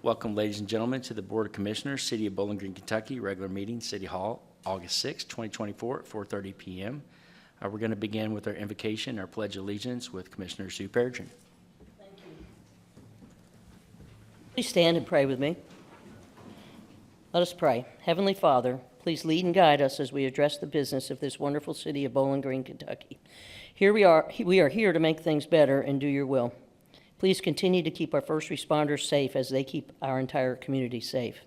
Welcome, ladies and gentlemen, to the Board of Commissioners, City of Bowling Green, Kentucky, regular meeting, City Hall, August 6, 2024, at 4:30 p.m. We're going to begin with our invocation, our Pledge of Allegiance with Commissioner Sue Perigin. Thank you. Please stand and pray with me. Let us pray. Heavenly Father, please lead and guide us as we address the business of this wonderful city of Bowling Green, Kentucky. Here we are here to make things better and do your will. Please continue to keep our first responders safe as they keep our entire community safe.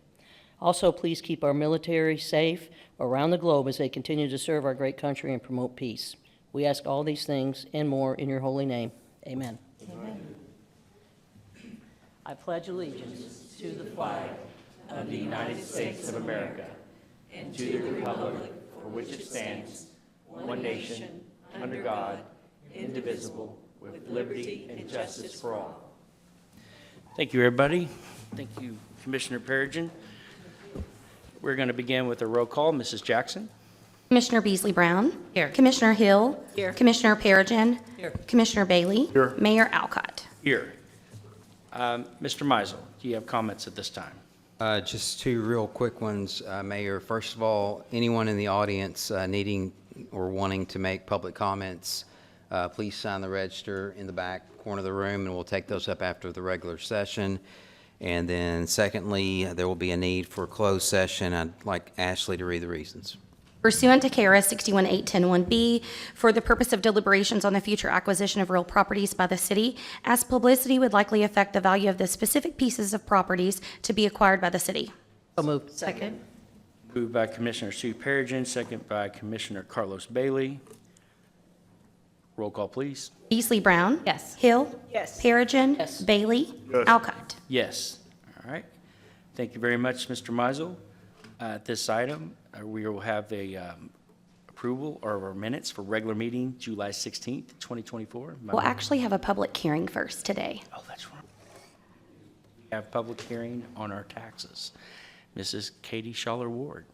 Also, please keep our military safe around the globe as they continue to serve our great country and promote peace. We ask all these things and more in your holy name. Amen. Amen. I pledge allegiance to the flag Of the United States of America, and to the republic for which it stands, one nation, under God, indivisible, with liberty and justice for all. Thank you, everybody. Thank you, Commissioner Perigin. We're going to begin with a roll call. Mrs. Jackson. Commissioner Beasley Brown. Here. Commissioner Hill. Here. Commissioner Perigin. Here. Commissioner Bailey. Here. Mayor Alcott. Here. Mr. Meisel, do you have comments at this time? Just two real quick ones, Mayor. First of all, anyone in the audience needing or wanting to make public comments, please sign the register in the back corner of the room, and we'll take those up after the regular session. And then secondly, there will be a need for a closed session. I'd like Ashley to read the reasons. Pursuant to KRS 618101B, for the purpose of deliberations on the future acquisition of real properties by the city, as publicity would likely affect the value of the specific pieces of properties to be acquired by the city. So moved. Second. Moved by Commissioner Sue Perigin, second by Commissioner Carlos Bailey. Roll call, please. Beasley Brown. Yes. Hill. Yes. Perigin. Yes. Bailey. Alcott. Yes. All right. Thank you very much, Mr. Meisel. At this item, we will have a approval of our minutes for regular meeting, July 16th, 2024. We'll actually have a public hearing first today. Oh, that's right. We have public hearing on our taxes. Mrs. Katie Schaller Ward,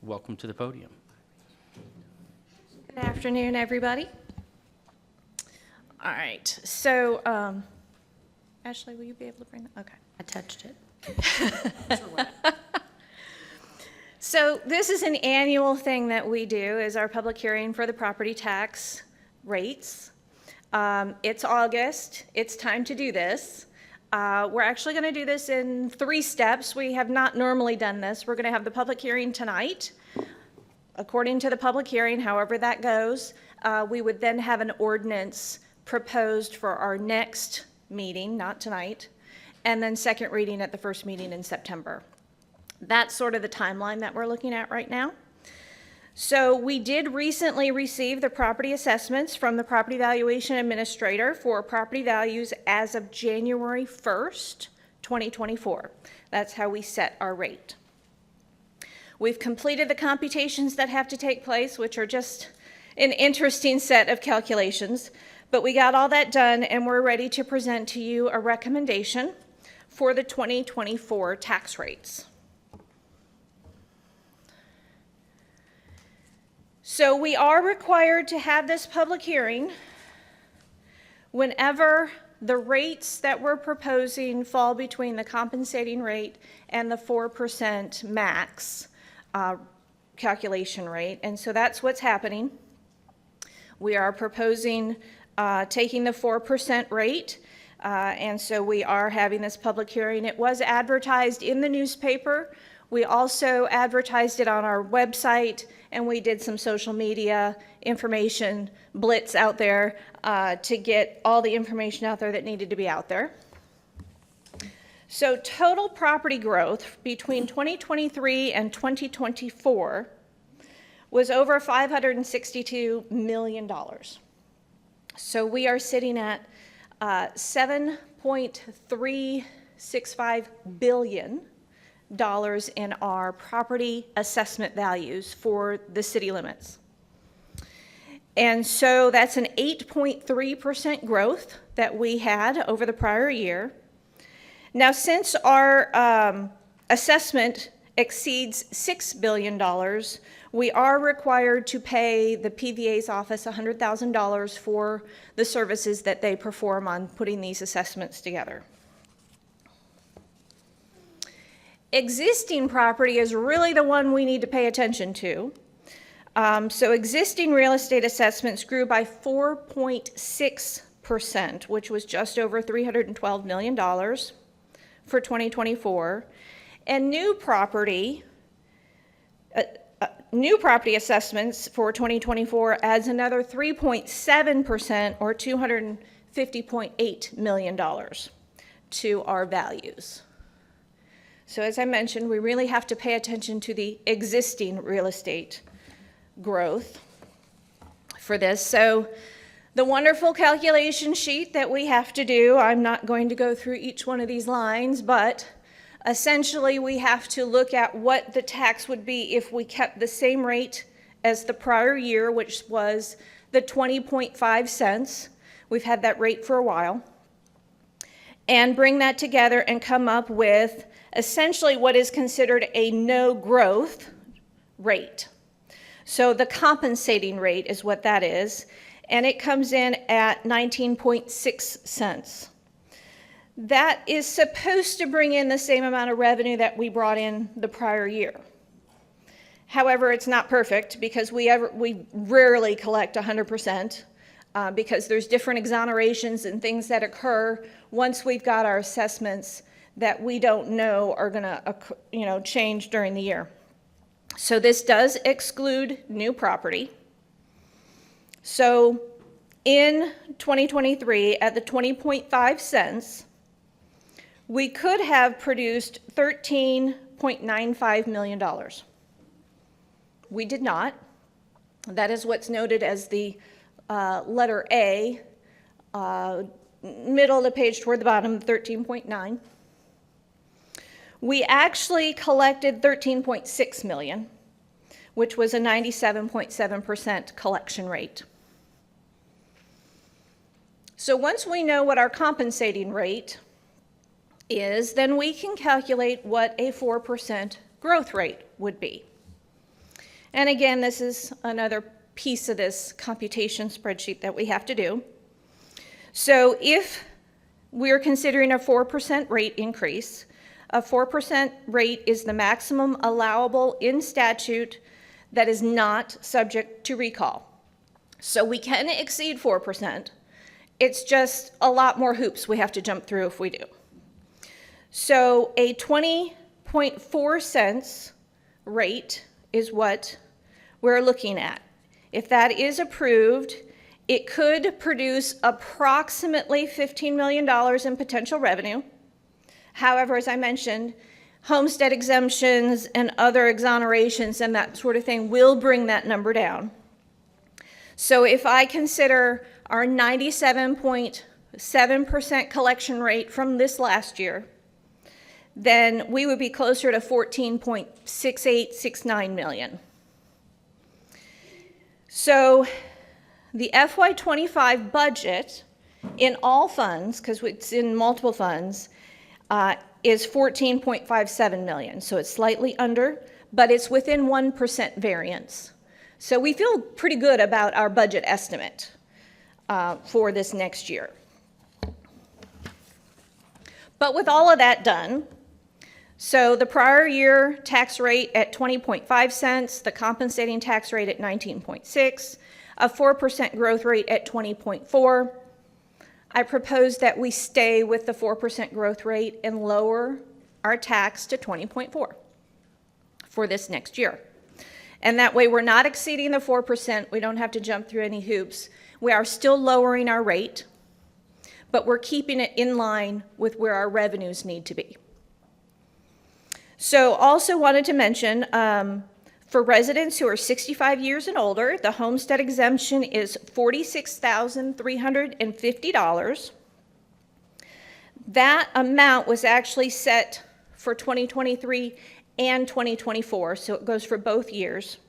welcome to the podium. Good afternoon, everybody. All right, so, Ashley, will you be able to bring that? Okay. I touched it. So this is an annual thing that we do, is our public hearing for the property tax rates. It's August, it's time to do this. We're actually gonna do this in 3 steps. We have not normally done this. We're gonna have the public hearing tonight. According to the public hearing, however that goes, we would then have an ordinance proposed for our next meeting, not tonight, and then second reading at the first meeting in September. That's sort of the timeline that we're looking at right now. So we did recently receive the property assessments from the Property Valuation Administrator for property values as of January 1st, 2024. That's how we set our rate. We've completed the computations that have to take place, which are just an interesting set of calculations, but we got all that done and we're ready to present to you a recommendation for the 2024 tax rates. So we are required to have this public hearing whenever the rates that we're proposing fall between the compensating rate and the 4% max calculation rate. And so that's what's happening. We are proposing taking the 4% rate. And so we are having this public hearing. It was advertised in the newspaper. We also advertised it on our website, and we did some social media information blitz out there to get all the information out there that needed to be out there. So total property growth between 2023 and 2024 was over $562 million. So we are sitting at $7.365 billion in our property assessment values for the city limits. And so that's an 8.3% growth that we had over the prior year. Now, since our assessment exceeds $6 billion, we are required to pay the PVA's office $100,000 for the services that they perform on putting these assessments together. Existing property is really the one we need to pay attention to. So existing real estate assessments grew by 4.6%, which was just over $312 million for 2024. And new property assessments for 2024 adds another 3.7% or $250.8 million to our values. So as I mentioned, we really have to pay attention to the existing real estate growth for this. So the wonderful calculation sheet that we have to do, I'm not going to go through each one of these lines, but essentially we have to look at what the tax would be if we kept the same rate as the prior year, which was the 20.5 cents. We've had that rate for a while. And bring that together and come up with essentially what is considered a no growth rate. So the compensating rate is what that is, and it comes in at 19.6 cents. That is supposed to bring in the same amount of revenue that we brought in the prior year. However, it's not perfect because we rarely collect 100%. Because there's different exonerations and things that occur once we've got our assessments that we don't know are going to, change during the year. So this does exclude new property. So in 2023, at the 20.5 cents, we could have produced $13.95 million. We did not. That is what's noted as the letter A, middle of the page toward the bottom, 13.9. We actually collected 13.6 million, which was a 97.7% collection rate. So once we know what our compensating rate is, then we can calculate what a 4% growth rate would be. And again, this is another piece of this computation spreadsheet that we have to do. So if we're considering a 4% rate increase, a 4% rate is the maximum allowable in statute that is not subject to recall. So we can exceed 4%. It's just a lot more hoops we have to jump through if we do. So a 20.4 cents rate is what we're looking at. If that is approved, it could produce approximately $15 million in potential revenue. However, as I mentioned, homestead exemptions and other exonerations and that sort of thing will bring that number down. So if I consider our 97.7% collection rate from this last year, then we would be closer to 14.6869 million. So the FY25 budget in all funds, because it's in multiple funds, is 14.57 million. So it's slightly under, but it's within 1% variance. So we feel pretty good about our budget estimate for this next year. But with all of that done, so the prior year tax rate at 20.5 cents, the compensating tax rate at 19.6, a 4% growth rate at 20.4. I propose that we stay with the 4% growth rate and lower our tax to 20.4 for this next year. And that way we're not exceeding the 4%. We don't have to jump through any hoops. We are still lowering our rate, but we're keeping it in line with where our revenues need to be. So also wanted to mention, for residents who are 65 years and older, the homestead exemption is $46,350. That amount was actually set for 2023 and 2024, so it goes for both years.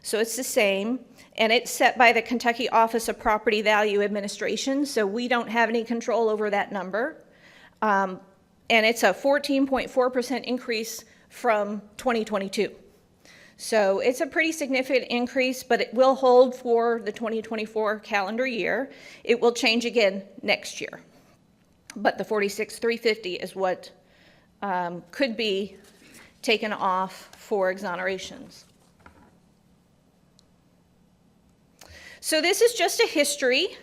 So it's the same, and it's set by the Kentucky Office of Property Value Administration, so we don't have any control over that number. And it's a 14.4% increase from 2022. So it's a pretty significant increase, but it will hold for the 2024 calendar year. It will change again next year. But the $46,350 is what could be taken off for exonerations. So this is just a history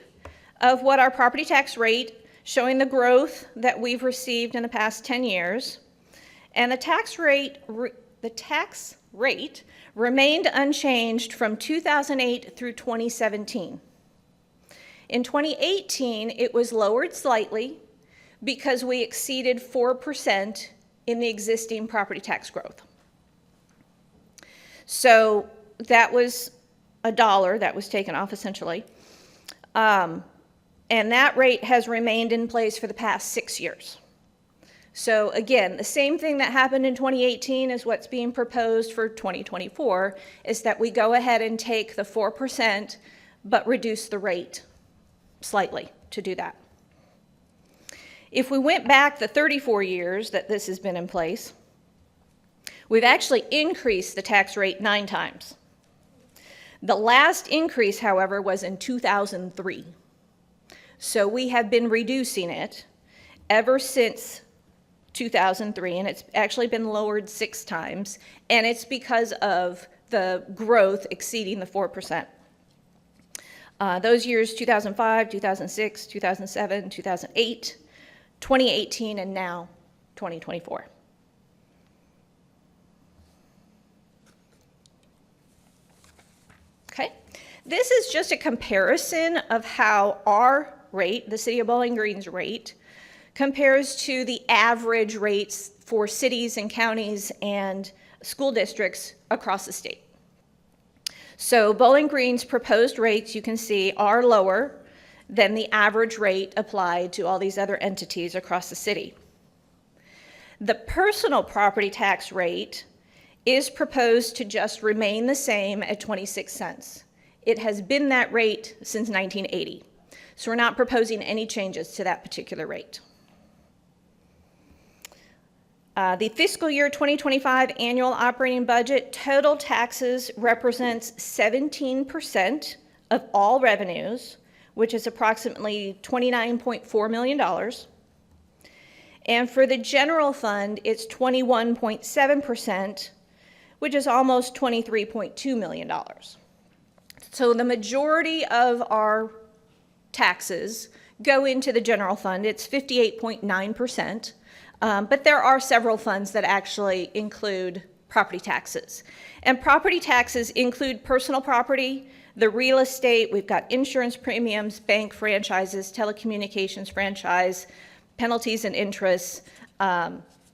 of what our property tax rate, showing the growth that we've received in the past 10 years. And the tax rate remained unchanged from 2008 through 2017. In 2018, it was lowered slightly because we exceeded 4% in the existing property tax growth. So that was $1 that was taken off essentially. And that rate has remained in place for the past 6 years. So again, the same thing that happened in 2018 is what's being proposed for 2024, is that we go ahead and take the 4%, but reduce the rate slightly to do that. If we went back the 34 years that this has been in place, we've actually increased the tax rate 9 times. The last increase, however, was in 2003. So we have been reducing it ever since 2003, and it's actually been lowered 6 times, and it's because of the growth exceeding the 4%. Those years, 2005, 2006, 2007, 2008, 2018, and now 2024. Okay, this is just a comparison of how our rate, the City of Bowling Green's rate, compares to the average rates for cities and counties and school districts across the state. So Bowling Green's proposed rates, you can see, are lower than the average rate applied to all these other entities across the city. The personal property tax rate is proposed to just remain the same at 26 cents. It has been that rate since 1980. So we're not proposing any changes to that particular rate. The fiscal year 2025 annual operating budget, total taxes represents 17% of all revenues, which is approximately $29.4 million. And for the general fund, it's 21.7%, which is almost $23.2 million. So the majority of our taxes go into the general fund. It's 58.9%. But there are several funds that actually include property taxes. And property taxes include personal property, the real estate, we've got insurance premiums, bank franchises, telecommunications franchise, penalties and interests,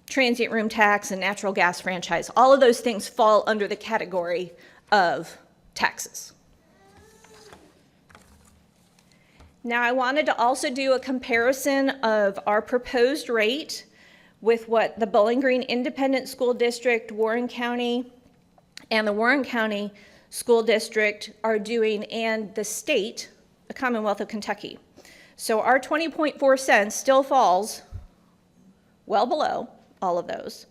transient room tax, and natural gas franchise. All of those things fall under the category of taxes. Now, I wanted to also do a comparison of our proposed rate with what the Bowling Green Independent School District, Warren County, and the Warren County School District are doing, and the state, the Commonwealth of Kentucky. So our 20.4 cents still falls well below all of those.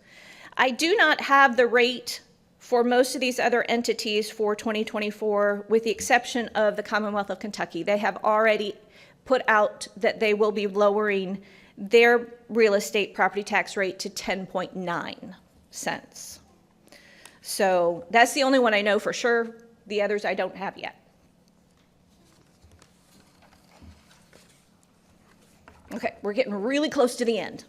I do not have the rate for most of these other entities for 2024, with the exception of the Commonwealth of Kentucky. They have already put out that they will be lowering their real estate property tax rate to 10.9 cents. So that's the only one I know for sure. The others I don't have yet. Okay, we're getting really close to the end.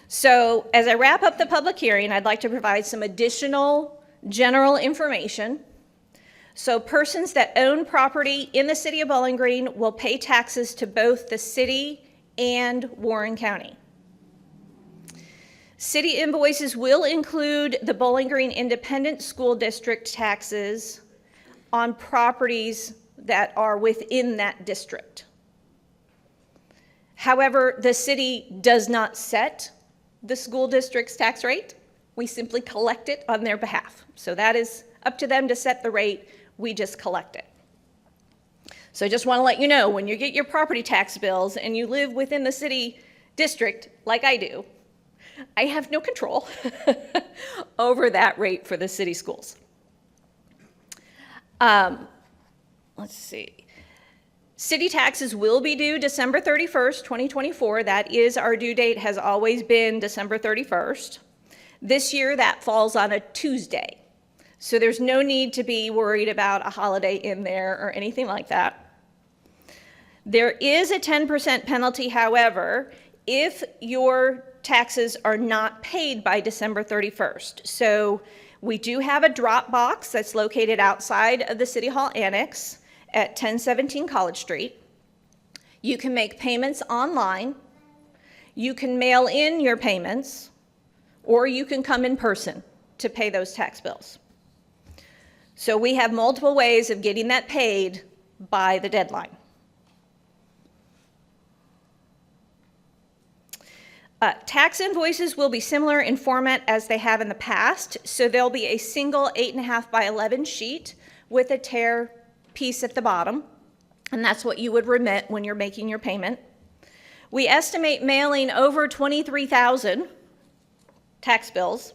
So as I wrap up the public hearing, I'd like to provide some additional general information. So persons that own property in the City of Bowling Green will pay taxes to both the city and Warren County. City invoices will include the Bowling Green Independent School District taxes on properties that are within that district. However, the city does not set the school district's tax rate. We simply collect it on their behalf. So that is up to them to set the rate. We just collect it. So I just want to let you know, when you get your property tax bills and you live within the city district, like I do, I have no control over that rate for the city schools. Let's see. City taxes will be due December 31st, 2024. That is our due date, has always been December 31st. This year, that falls on a Tuesday. So there's no need to be worried about a holiday in there or anything like that. There is a 10% penalty, however, if your taxes are not paid by December 31st. So we do have a drop box that's located outside of the City Hall Annex at 1017 College Street. You can make payments online. You can mail in your payments, or you can come in person to pay those tax bills. So we have multiple ways of getting that paid by the deadline. Tax invoices will be similar in format as they have in the past. So there'll be a single 8.5 by 11 sheet with a tear piece at the bottom. And that's what you would remit when you're making your payment. We estimate mailing over 23,000 tax bills.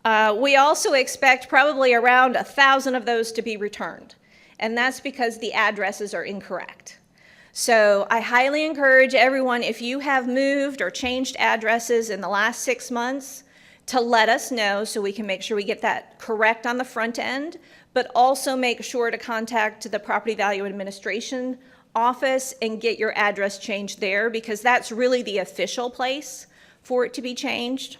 We also expect probably around 1,000 of those to be returned. And that's because the addresses are incorrect. So I highly encourage everyone, if you have moved or changed addresses in the last 6 months, to let us know so we can make sure we get that correct on the front end, but also make sure to contact the Property Value Administration office and get your address changed there, because that's really the official place for it to be changed.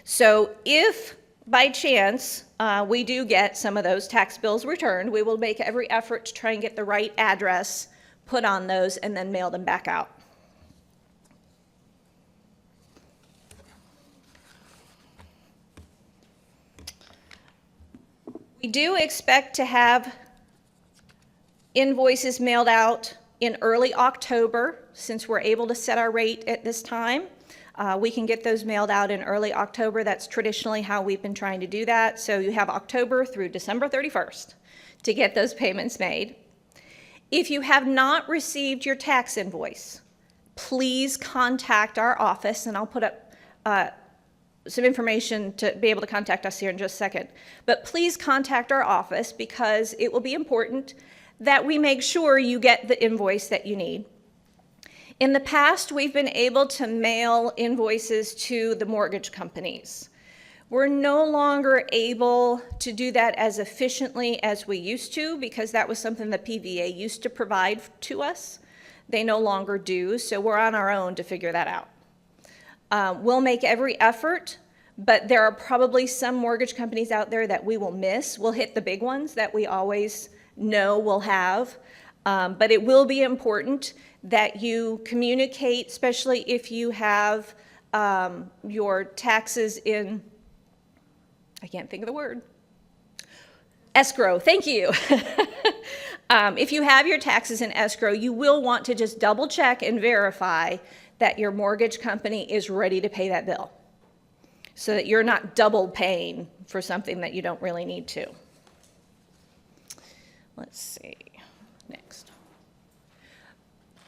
So if by chance we do get some of those tax bills returned, we will make every effort to try and get the right address put on those and then mail them back out. We do expect to have invoices mailed out in early October. Since we're able to set our rate at this time, we can get those mailed out in early October. That's traditionally how we've been trying to do that. So you have October through December 31st to get those payments made. If you have not received your tax invoice, please contact our office, and I'll put up some information to be able to contact us here in just a second. But please contact our office, because it will be important that we make sure you get the invoice that you need. In the past, we've been able to mail invoices to the mortgage companies. We're no longer able to do that as efficiently as we used to, because that was something the PVA used to provide to us. They no longer do, so we're on our own to figure that out. We'll make every effort, but there are probably some mortgage companies out there that we will miss. We'll hit the big ones that we always know we'll have, but it will be important that you communicate, especially if you have your taxes in, I can't think of the word, escrow. Thank you. If you have your taxes in escrow, you will want to just double check and verify that your mortgage company is ready to pay that bill, so that you're not double paying for something that you don't really need to. Let's see, next.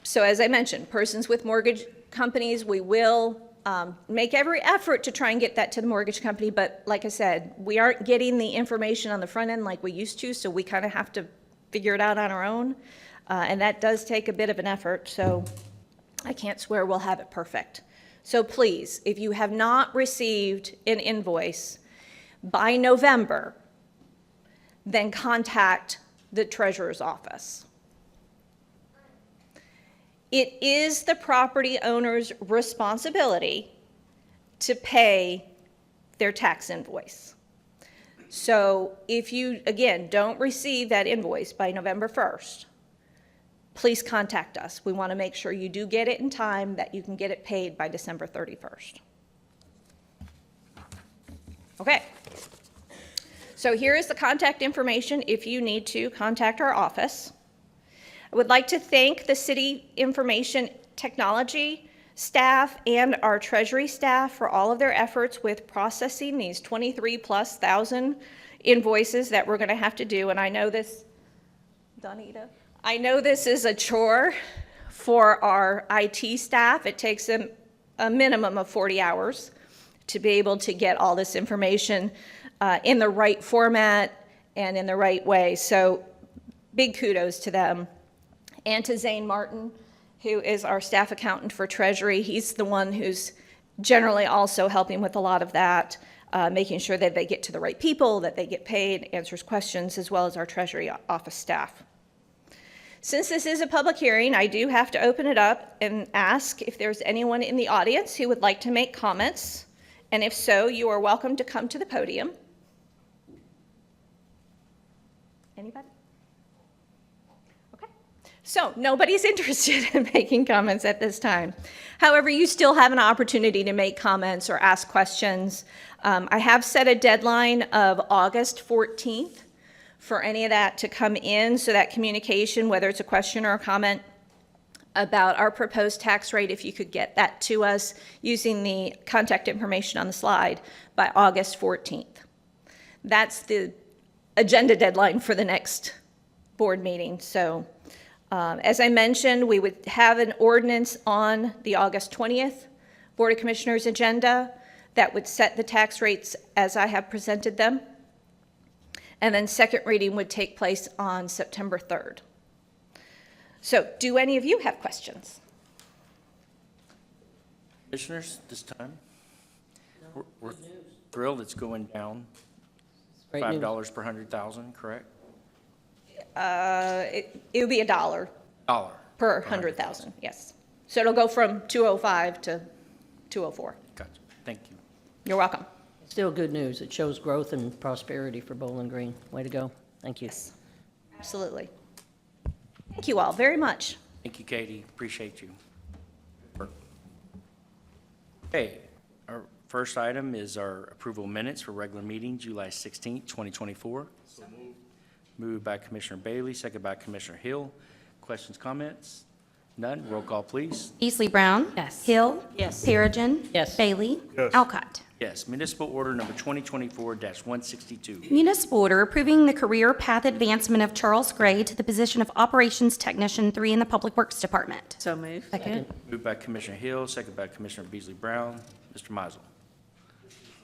So as I mentioned, persons with mortgage companies, we will make every effort to try and get that to the mortgage company, but like I said, we aren't getting the information on the front end like we used to, so we kind of have to figure it out on our own, and that does take a bit of an effort, so I can't swear we'll have it perfect. So please, if you have not received an invoice by November, then contact the treasurer's office. It is the property owner's responsibility to pay their tax invoice. So if you, again, don't receive that invoice by November 1st, please contact us. We want to make sure you do get it in time, that you can get it paid by December 31st. Okay. So here is the contact information if you need to contact our office. I would like to thank the City Information Technology staff and our Treasury staff for all of their efforts with processing these 23,000+ invoices that we're going to have to do. And I know this, Donita, I know this is a chore for our IT staff. It takes them a minimum of 40 hours to be able to get all this information in the right format and in the right way. So big kudos to them. And to Zane Martin, who is our staff accountant for Treasury. He's the one who's generally also helping with a lot of that, making sure that they get to the right people, that they get paid, answers questions, as well as our Treasury office staff. Since this is a public hearing, I do have to open it up and ask if there's anyone in the audience who would like to make comments. And if so, you are welcome to come to the podium. Anybody? Okay. So nobody's interested in making comments at this time. However, you still have an opportunity to make comments or ask questions. I have set a deadline of August 14th for any of that to come in, so that communication, whether it's a question or a comment about our proposed tax rate, if you could get that to us using the contact information on the slide by August 14th. That's the agenda deadline for the next board meeting. So as I mentioned, we would have an ordinance on the August 20th Board of Commissioners agenda that would set the tax rates as I have presented them. And then second reading would take place on September 3rd. So do any of you have questions? Commissioners, this time, we're thrilled it's going down Great news. $5 per 100,000, correct? It would be $1 Dollar. per 100,000, yes. So it'll go from 205 to 204. Gotcha. Thank you. You're welcome. Still good news. It shows growth and prosperity for Bowling Green. Way to go. Thank you. Absolutely. Thank you all very much. Thank you, Katie. Appreciate you. Okay, our first item is our approval minutes for regular meeting, July 16th, 2024. Moved by Commissioner Bailey, second by Commissioner Hill. Questions, comments? None. Roll call, please. Easley Brown. Yes. Hill. Yes. Perigin. Yes. Bailey. Alcott. Yes. Municipal order number 2024-162. Municipal order approving the career path advancement of Charles Gray to the position of Operations Technician 3 in the Public Works Department. So moved. Second. Moved by Commissioner Hill, second by Commissioner Beasley Brown. Mr. Mizel.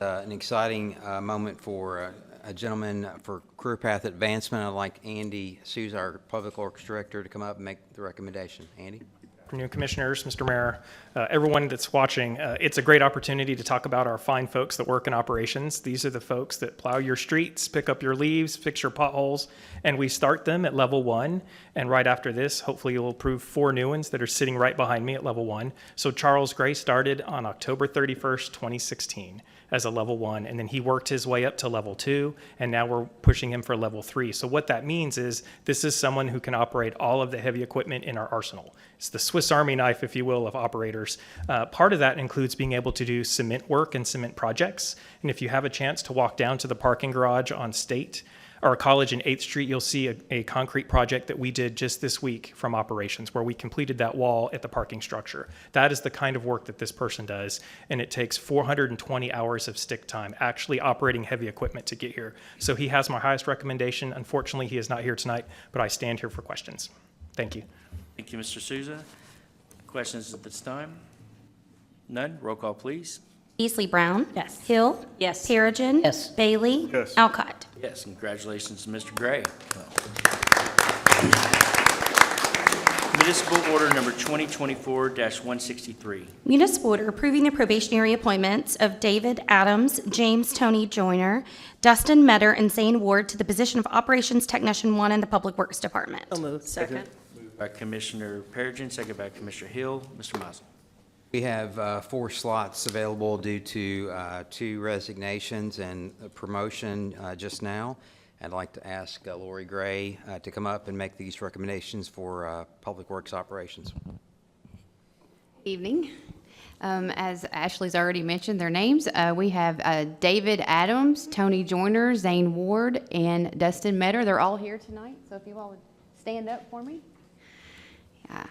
An exciting moment for a gentleman for career path advancement. I'd like Andy Souza, our Public Works Director, to come up and make the recommendation. Andy? Afternoon, Commissioners, Mr. Mayor, everyone that's watching. It's a great opportunity to talk about our fine folks that work in operations. These are the folks that plow your streets, pick up your leaves, fix your potholes, and we start them at level 1. And right after this, hopefully you'll approve 4 new ones that are sitting right behind me at level 1. So Charles Gray started on October 31st, 2016 as a level 1, and then he worked his way up to level 2, and now we're pushing him for level 3. So what that means is this is someone who can operate all of the heavy equipment in our arsenal. It's the Swiss Army knife, if you will, of operators. Part of that includes being able to do cement work and cement projects. And if you have a chance to walk down to the parking garage on State or College and 8th Street, you'll see a concrete project that we did just this week from operations, where we completed that wall at the parking structure. That is the kind of work that this person does, and it takes 420 hours of stick time actually operating heavy equipment to get here. So he has my highest recommendation. Unfortunately, he is not here tonight, but I stand here for questions. Thank you. Thank you, Mr. Souza. Questions at this time? None. Roll call, please. Easley Brown. Yes. Hill. Yes. Perigin. Yes. Bailey. Yes. Alcott. Yes, congratulations to Mr. Gray. Municipal order number 2024-163. Municipal order approving the probationary appointments of David Adams, James Tony Joyner, Dustin Metter, and Zane Ward to the position of Operations Technician 1 in the Public Works Department. So moved. Second. Moved by Commissioner Perigin, second by Commissioner Hill. Mr. Mizel. We have 4 slots available due to 2 resignations and a promotion just now. I'd like to ask Lori Gray to come up and make these recommendations for Public Works operations. Evening. As Ashley's already mentioned their names, we have David Adams, Tony Joyner, Zane Ward, and Dustin Metter. They're all here tonight, so if you all would stand up for me. Yeah.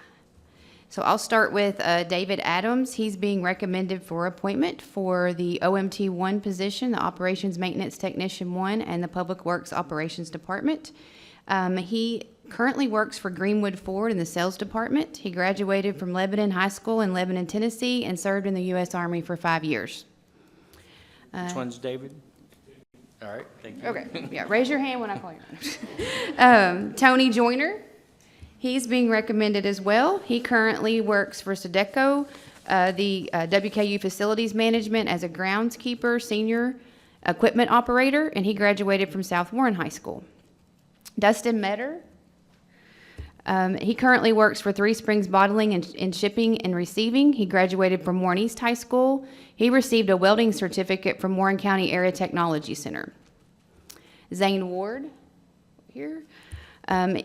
So I'll start with David Adams. He's being recommended for appointment for the OMT 1 position, the Operations Maintenance Technician 1, and the Public Works Operations Department. He currently works for Greenwood Ford in the sales department. He graduated from Lebanon High School in Lebanon, Tennessee, and served in the U.S. Army for 5 years. Which one's David? All right, thank you. Okay, yeah, raise your hand when I call your name. Tony Joyner, he's being recommended as well. He currently works for Sedeco the WKU Facilities Management as a groundskeeper, senior equipment operator, and he graduated from South Warren High School. Dustin Metter, he currently works for Three Springs Bottling and Shipping and Receiving. He graduated from Warren East High School. He received a welding certificate from Warren County Area Technology Center. Zane Ward, here.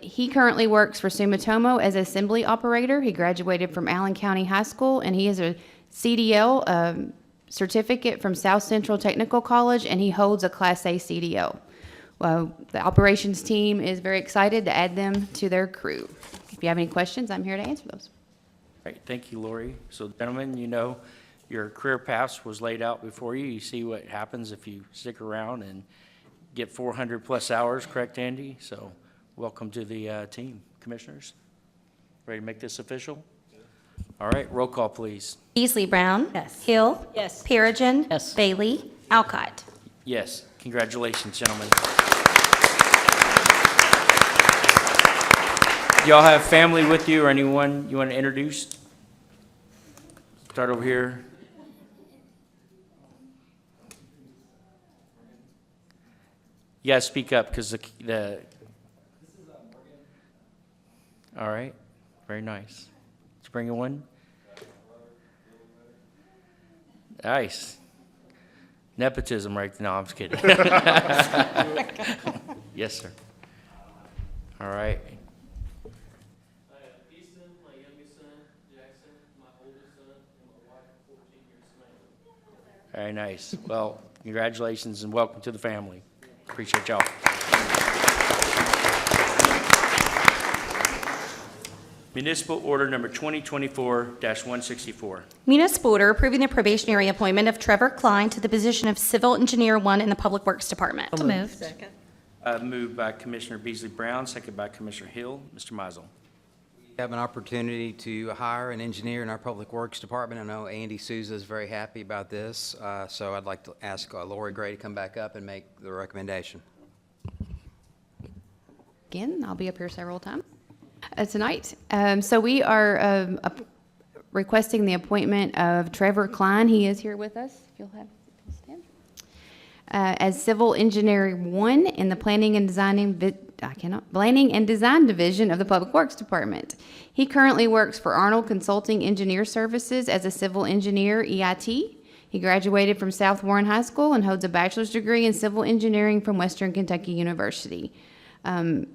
He currently works for Sumitomo as an assembly operator. He graduated from Allen County High School, and he has a CDL certificate from South Central Technical College, and he holds a Class A CDL. Well, the operations team is very excited to add them to their crew. If you have any questions, I'm here to answer those. Great, thank you, Lori. So gentlemen, you know, your career paths was laid out before you. You see what happens if you stick around and get 400-plus hours, correct, Andy? So welcome to the team, commissioners. Ready to make this official? All right, roll call, please. Beasley Brown. Yes. Hill. Yes. Perigin. Yes. Bailey. Alcott. Yes, congratulations, gentlemen. Y'all have family with you or anyone you want to introduce? Start over here. You guys speak up because the. All right, very nice. Did you bring in one? Nice. Nepotism, right? No, I'm just kidding. Yes, sir. All right. I have Easton, my youngest son, Jackson, my oldest son, and my wife of 14 years, Samantha. Very nice. Well, congratulations and welcome to the family. Appreciate y'all. Municipal Order Number 2024-164. Municipal order approving the probationary appointment of Trevor Klein to the position of Civil Engineer 1 in the Public Works Department. So moved. Second. Moved by Commissioner Beasley Brown, second by Commissioner Hill. Mr. Mizel. We have an opportunity to hire an engineer in our Public Works Department. I know Andy Souza is very happy about this, so I'd like to ask Lori Gray to come back up and make the recommendation. Again, I'll be up here several times tonight. So we are requesting the appointment of Trevor Klein. He is here with us. If you'll have him stand. As Civil Engineer 1 in the Planning and Design Division of the Public Works Department. He currently works for Arnold Consulting Engineer Services as a Civil Engineer EIT. He graduated from South Warren High School and holds a bachelor's degree in civil engineering from Western Kentucky University. And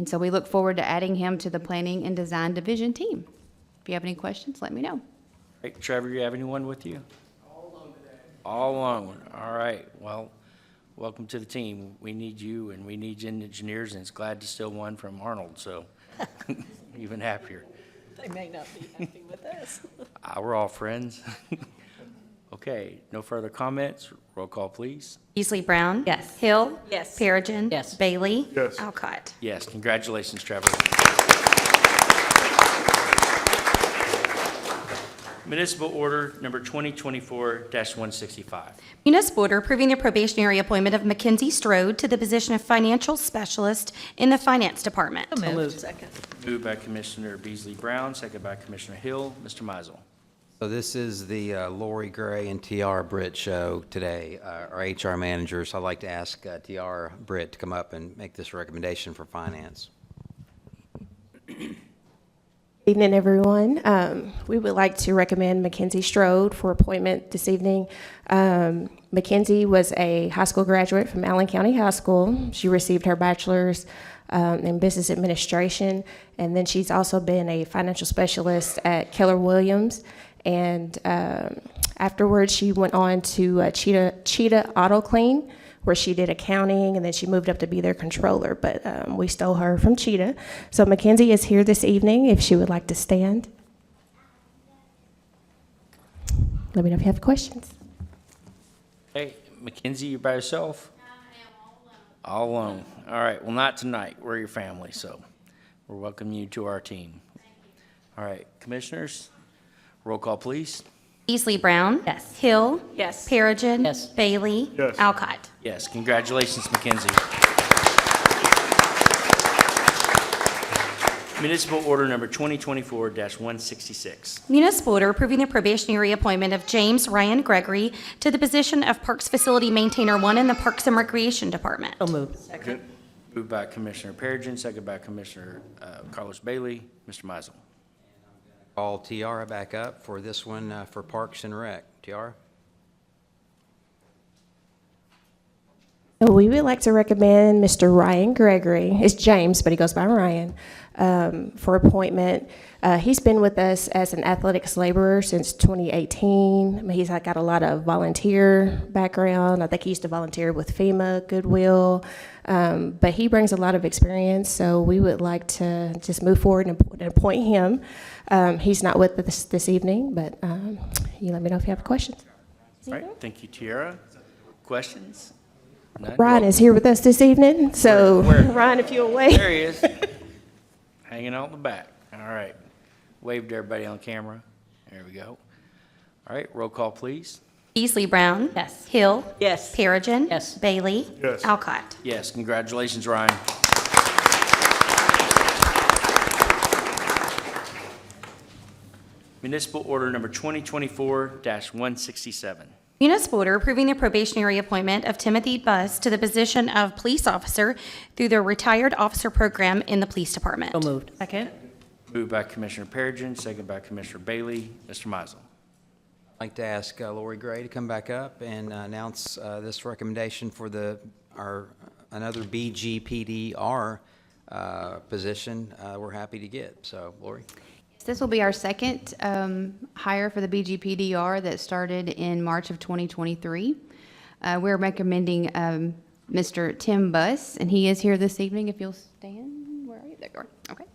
so we look forward to adding him to the Planning and Design Division team. If you have any questions, let me know. Hey, Trevor, you have anyone with you? All alone today. All alone. All right. Well, welcome to the team. We need you, and we need engineers, and it's glad to steal one from Arnold, so even happier. They may not be happy with us. We're all friends. Okay, no further comments. Roll call, please. Beasley Brown. Yes. Hill. Yes. Perigin. Yes. Bailey. Yes. Alcott. Yes, congratulations, Trevor. Municipal Order Number 2024-165. Municipal order approving the probationary appointment of Mackenzie Strode to the position of Financial Specialist in the Finance Department. So moved. Second. Moved by Commissioner Beasley Brown, second by Commissioner Hill. Mr. Mizel. So this is the Lori Gray and Tiara Britt show today, our HR managers. I'd like to ask Tiara Britt to come up and make this recommendation for finance. Evening, everyone. We would like to recommend Mackenzie Strode for appointment this evening. Mackenzie was a high school graduate from Allen County High School. She received her bachelor's in business administration, and then she's also been a financial specialist at Keller Williams. And afterwards, she went on to Cheetah Auto Clean, where she did accounting, and then she moved up to be their controller. But we stole her from Cheetah. So Mackenzie is here this evening if she would like to stand. Let me know if you have questions. Hey, Mackenzie, you by yourself? I am all alone. All alone. All right, well, not tonight. We're your family, so we're welcoming you to our team. All right, commissioners, roll call, please. Beasley Brown. Yes. Hill. Yes. Perigin. Yes. Bailey. Yes. Alcott. Yes, congratulations, Mackenzie. Municipal Order Number 2024-166. Municipal order approving the probationary appointment of James Ryan Gregory to the position of Parks Facility Maintainer 1 in the Parks and Recreation Department. So moved. Moved by Commissioner Perigin, second by Commissioner Carlos Bailey. Mr. Mizel. Call Tiara back up for this one for Parks and Rec. Tiara? We would like to recommend Mr. Ryan Gregory. It's James, but he goes by Ryan, for appointment. He's been with us as an athletics laborer since 2018. He's got a lot of volunteer background. I think he used to volunteer with FEMA, Goodwill, but he brings a lot of experience, so we would like to just move forward and appoint him. He's not with us this evening, but you let me know if you have questions. All right, thank you, Tiara. Questions? None? Ryan is here with us this evening, so Where? Ryan, if you'll wait. There he is, hanging out in the back. All right. Wave to everybody on camera. There we go. All right, roll call, please. Beasley Brown. Yes. Hill. Yes. Perigin. Yes. Bailey. Yes. Alcott. Yes, congratulations, Ryan. Municipal Order Number 2024-167. Municipal order approving the probationary appointment of Timothy Buss to the position of police officer through the retired officer program in the police department. So moved. Second. Moved by Commissioner Perigin, second by Commissioner Bailey. Mr. Mizel. I'd like to ask Lori Gray to come back up and announce this recommendation for another BGPDR position we're happy to get. So, Lori? This will be our second hire for the BGPDR that started in March of 2023. We're recommending Mr. Tim Buss, and he is here this evening. If you'll stand, where are you? There you are. Okay.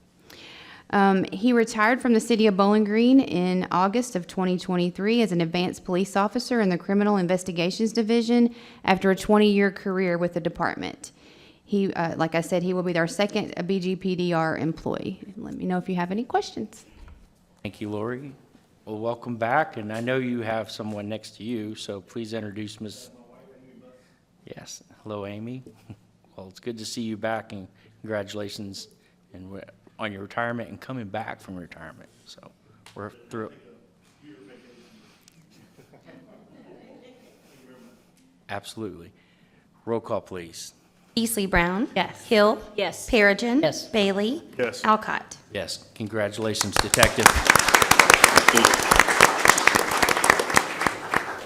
He retired from the city of Bowling Green in August of 2023 as an advanced police officer in the Criminal Investigations Division after a 20-year career with the department. He, like I said, he will be our second BGPDR employee. Let me know if you have any questions. Thank you, Lori. Well, welcome back, and I know you have someone next to you, so please introduce Ms. Yes, hello, Amy. Well, it's good to see you back, and congratulations on your retirement and coming back from retirement. So we're thrilled. Absolutely. Roll call, please. Beasley Brown. Yes. Hill. Yes. Perigin. Yes. Bailey. Yes. Alcott. Yes, congratulations, Detective.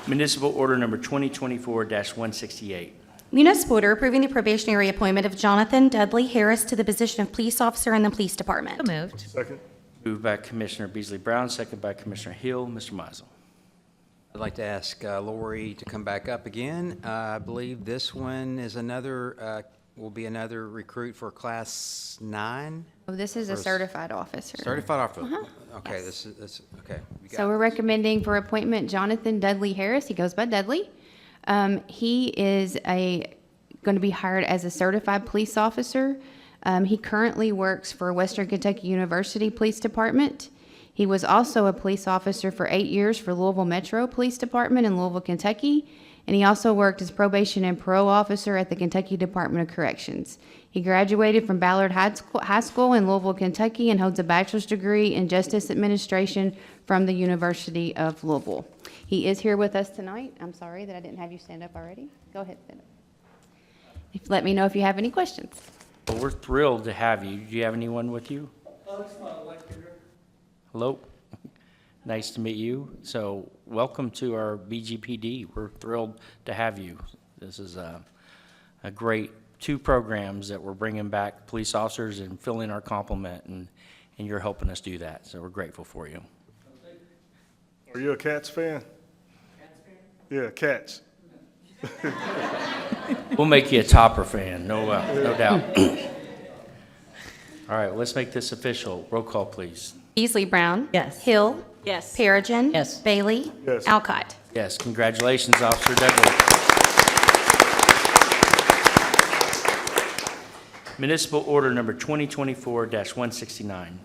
Municipal Order Number 2024-168. Municipal order approving the probationary appointment of Jonathan Dudley Harris to the position of police officer in the police department. So moved. Second. Moved by Commissioner Beasley Brown, second by Commissioner Hill. Mr. Mizel. I'd like to ask Lori to come back up again. I believe this one is will be another recruit for Class 9? Oh, this is a Or s- certified officer. Certified officer. Okay, this is, okay. You got So it. we're recommending for appointment Jonathan Dudley Harris. He goes by Dudley. He is going to be hired as a certified police officer. He currently works for Western Kentucky University Police Department. He was also a police officer for 8 years for Louisville Metro Police Department in Louisville, Kentucky. And he also worked as probation and parole officer at the Kentucky Department of Corrections. He graduated from Ballard High School in Louisville, Kentucky, and holds a bachelor's degree in justice administration from the University of Louisville. He is here with us tonight. I'm sorry that I didn't have you stand up already. Go ahead, stand up. Let me know if you have any questions. Well, we're thrilled to have you. Do you have anyone with you? Hello. Nice to meet you. So welcome to our BGPD. We're thrilled to have you. This is a great two programs that we're bringing back police officers and filling our complement, and you're helping us do that. So we're grateful for you. Are you a Cats fan? Yeah, Cats. We'll make you a Topper fan, no doubt. All right, let's make this official. Roll call, please. Beasley Brown. Yes. Hill. Yes. Perigin. Yes. Bailey. Yes. Alcott. Yes, congratulations, Officer Dudley. Municipal Order Number 2024-169.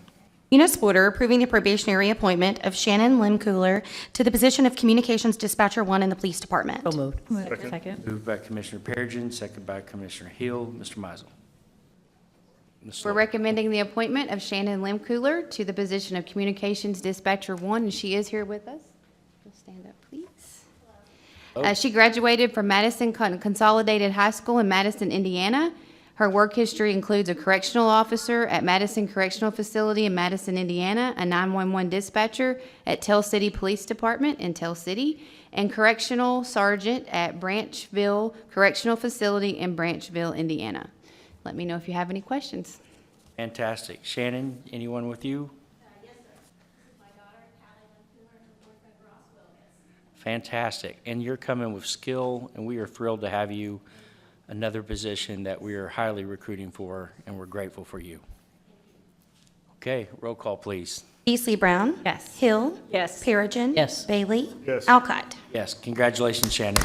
Municipal order approving the probationary appointment of Shannon Limcooler to the position of Communications Dispatcher 1 in the Police Department. So moved. Second. Moved by Commissioner Perigin, second by Commissioner Hill. Mr. Mizel. We're recommending the appointment of Shannon Lemcooler to the position of Communications Dispatcher 1, and she is here with us. You'll stand up, please. She graduated from Madison Consolidated High School in Madison, Indiana. Her work history includes a correctional officer at Madison Correctional Facility in Madison, Indiana, a 911 dispatcher at Tell City Police Department in Tell City, and correctional sergeant at Branchville Correctional Facility in Branchville, Indiana. Let me know if you have any questions. Fantastic. Shannon, anyone with you? Yes, sir. This is my daughter, Callie Lemcooler, and her boyfriend, Ross Wilgus. Fantastic. And you're coming with skill, and we are thrilled to have you. Another position that we are highly recruiting for, and we're grateful for you. Okay, roll call, please. Beasley Brown. Yes. Hill. Yes. Perigin. Yes. Bailey. Yes. Alcott. Yes, congratulations, Shannon.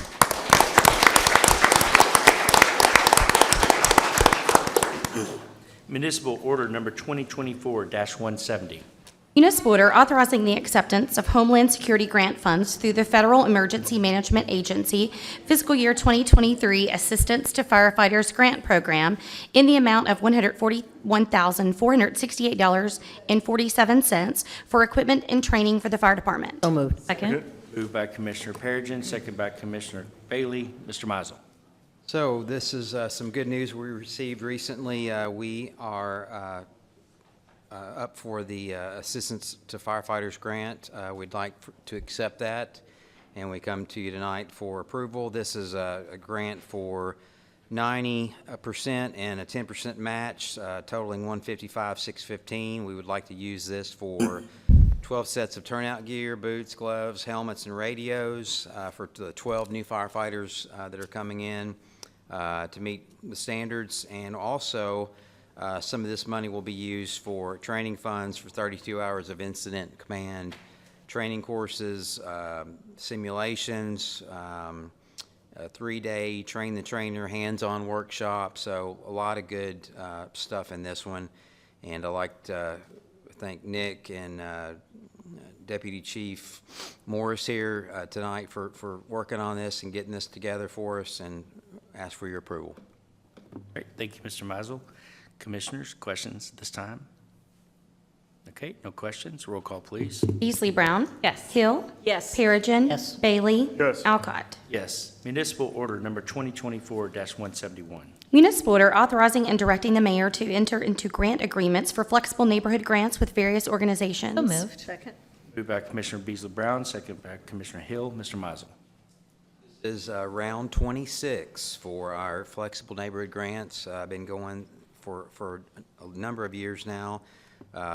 Municipal Order Number 2024-170. Municipal order authorizing the acceptance of Homeland Security grant funds through the Federal Emergency Management Agency fiscal year 2023 Assistance to Firefighters Grant Program in the amount of $141,468.47 for equipment and training for the fire department. So moved. Second. Moved by Commissioner Perigin, second by Commissioner Bailey. Mr. Mizel. So this is some good news we received recently. We are up for the Assistance to Firefighters Grant. We'd like to accept that, and we come to you tonight for approval. This is a grant for 90% and a 10% match, totaling $155,615. We would like to use this for 12 sets of turnout gear, boots, gloves, helmets, and radios for the 12 new firefighters that are coming in to meet the standards, and also some of this money will be used for training funds for 32 hours of incident command training courses, simulations, a 3-day train the trainer hands-on workshop. So a lot of good stuff in this one. And I'd like to thank Nick and Deputy Chief Morris here tonight for working on this and getting this together for us, and ask for your approval. Great, thank you, Mr. Mizel. Commissioners, questions at this time? Okay, no questions. Roll call, please. Beasley Brown. Yes. Hill. Yes. Perigin. Yes. Bailey. Yes. Alcott. Yes. Municipal Order Number 2024-171. Municipal order authorizing and directing the mayor to enter into grant agreements for flexible neighborhood grants with various organizations. So moved. Second. Moved by Commissioner Beasley Brown, second by Commissioner Hill. Mr. Mizel. This is round 26 for our flexible neighborhood grants. I've been going for a number of years now.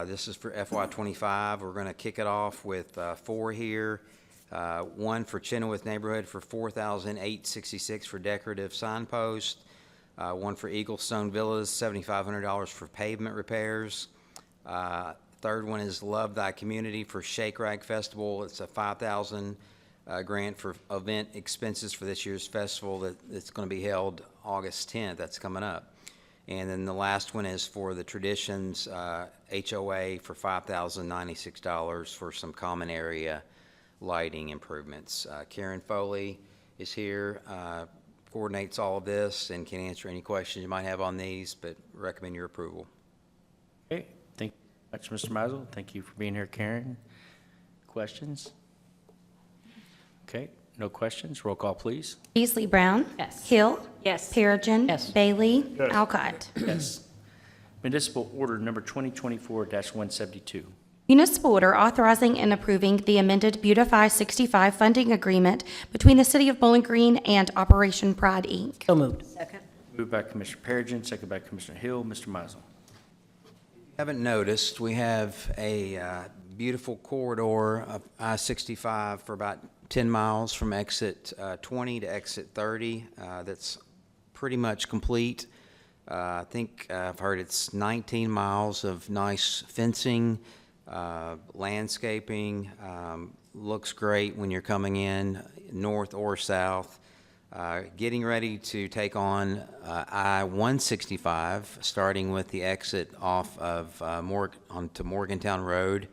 This is for FY25. We're going to kick it off with 4 here. One for Chenoweth neighborhood for $4,866 for decorative signpost. One for Eaglestone Villas, $7,500 for pavement repairs. Third one is Love Thy Community for Shake Rag Festival. It's a $5,000 grant for event expenses for this year's festival that's going to be held August 10th. That's coming up. And then the last one is for the Traditions HOA for $5,096 for some common area lighting improvements. Karen Foley is here, coordinates all of this, and can answer any questions you might have on these, but recommend your approval. Okay, thank you much, Mr. Mizel. Thank you for being here, Karen. Questions? Okay, no questions. Roll call, please. Beasley Brown. Yes. Hill. Yes. Perigin. Yes. Bailey. Yes. Alcott. Yes. Municipal Order Number 2024-172. Municipal order authorizing and approving the amended Beautify 65 funding agreement between the City of Bowling Green and Operation Pride, Inc. So moved. Second. Moved by Commissioner Perigin, second by Commissioner Hill. Mr. Mizel. Haven't noticed, we have a beautiful corridor of I-65 for about 10 miles from exit 20 to exit 30. That's pretty much complete. I think I've heard it's 19 miles of nice fencing, landscaping. Looks great when you're coming in north or south. Getting ready to take on I-165, starting with the exit off of onto Morgantown Road.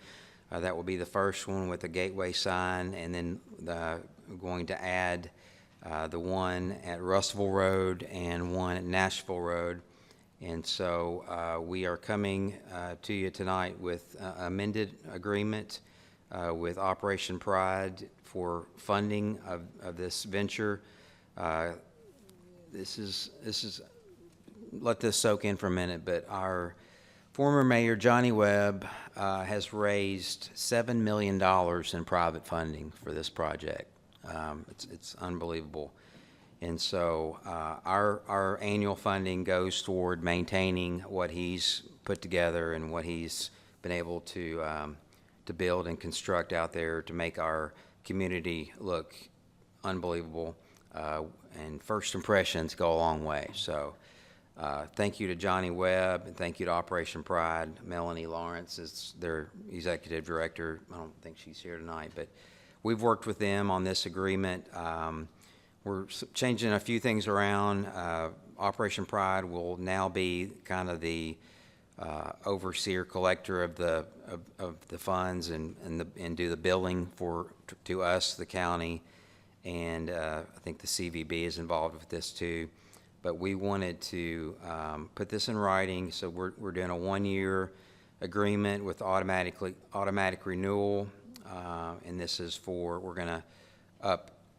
That will be the first one with a gateway sign, and then going to add the one at Russellville Road and one at Nashville Road. And so we are coming to you tonight with amended agreement with Operation Pride for funding of this venture. This is, let this soak in for a minute, but our former mayor, Johnny Webb, has raised $7 million in private funding for this project. It's unbelievable. And so our annual funding goes toward maintaining what he's put together and what he's been able to build and construct out there to make our community look unbelievable. And first impressions go a long way. So thank you to Johnny Webb, and thank you to Operation Pride. Melanie Lawrence is their executive director. I don't think she's here tonight, but we've worked with them on this agreement. We're changing a few things around. Operation Pride will now be kind of the overseer collector of the funds and do the billing to us, the county, and I think the CVB is involved with this too. But we wanted to put this in writing, so we're doing a 1-year agreement with automatic renewal, and this is for, we're going to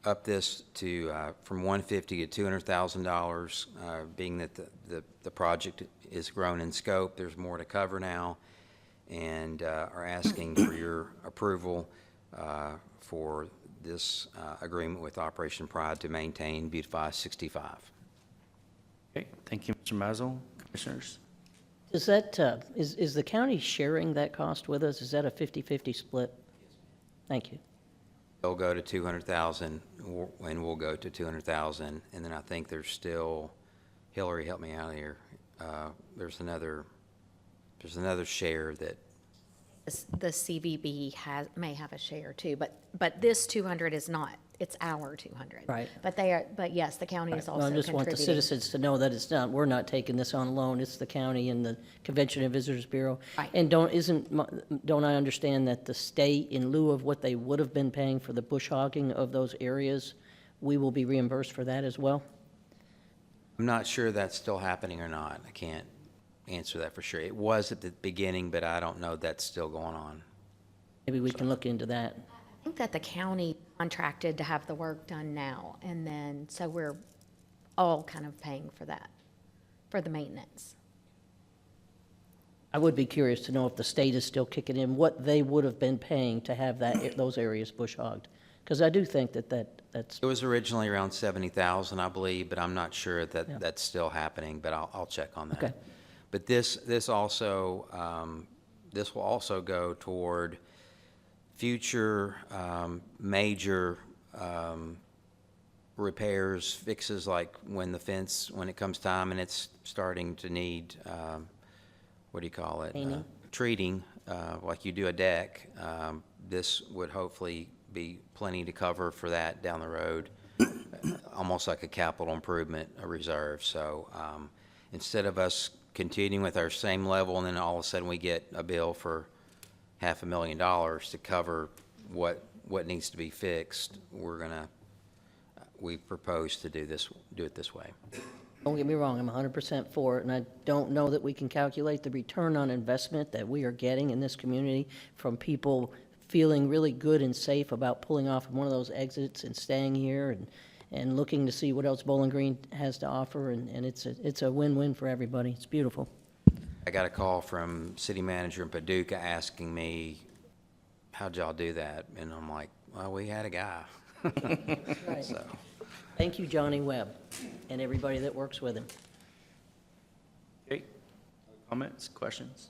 up this to from $150,000 to $200,000, being that the project is grown in scope. There's more to cover now, and are asking for your approval for this agreement with Operation Pride to maintain Beautify 65. Okay, thank you, Mr. Mazel. Commissioners? Is that, is the county sharing that cost with us? Is that a 50-50 split? Thank you. They'll go to 200,000, and we'll go to 200,000, and then I think there's still, Hillary, help me out here. There's another share that. The CVB may have a share too, but this 200 is not, it's our 200. Right. But yes, the county is also Well, I just want the contributing. citizens to know that it's not, we're not taking this on alone, it's the county and the Convention and Visitors Bureau. Right. And don't I understand that the state, in lieu of what they would have been paying for the bush hogging of those areas, we will be reimbursed for that as well? I'm not sure that's still happening or not. I can't answer that for sure. It was at the beginning, but I don't know that's still going on. Maybe we can look into that. I think that the county contracted to have the work done now, and then, so we're all kind of paying for that, for the maintenance. I would be curious to know if the state is still kicking in, what they would have been paying to have those areas bush hogged. Because I do think that's, It was originally around 70,000, I believe, but I'm not sure that that's still happening, but I'll check on that. Okay. But this also, this will also go toward future major repairs, fixes, like when it comes time and it's starting to need, what do you call it? Painting. Treating, like you do a deck. This would hopefully be plenty to cover for that down the road, almost like a capital improvement, a reserve. So instead of us continuing with our same level and then all of a sudden we get a bill for $500,000 to cover what needs to be fixed, we propose to do it this way. don't get me wrong, I'm 100% for it, and I don't know that we can calculate the return on investment that we are getting in this community from people feeling really good and safe about pulling off one of those exits and staying here and looking to see what else Bowling Green has to offer, and it's a win-win for everybody. It's beautiful. I got a call from city manager in Paducah asking me, how'd y'all do that? And I'm like, well, we had a guy. Right. So, Thank you, Johnny Webb, and everybody that works with him. Okay, comments, questions?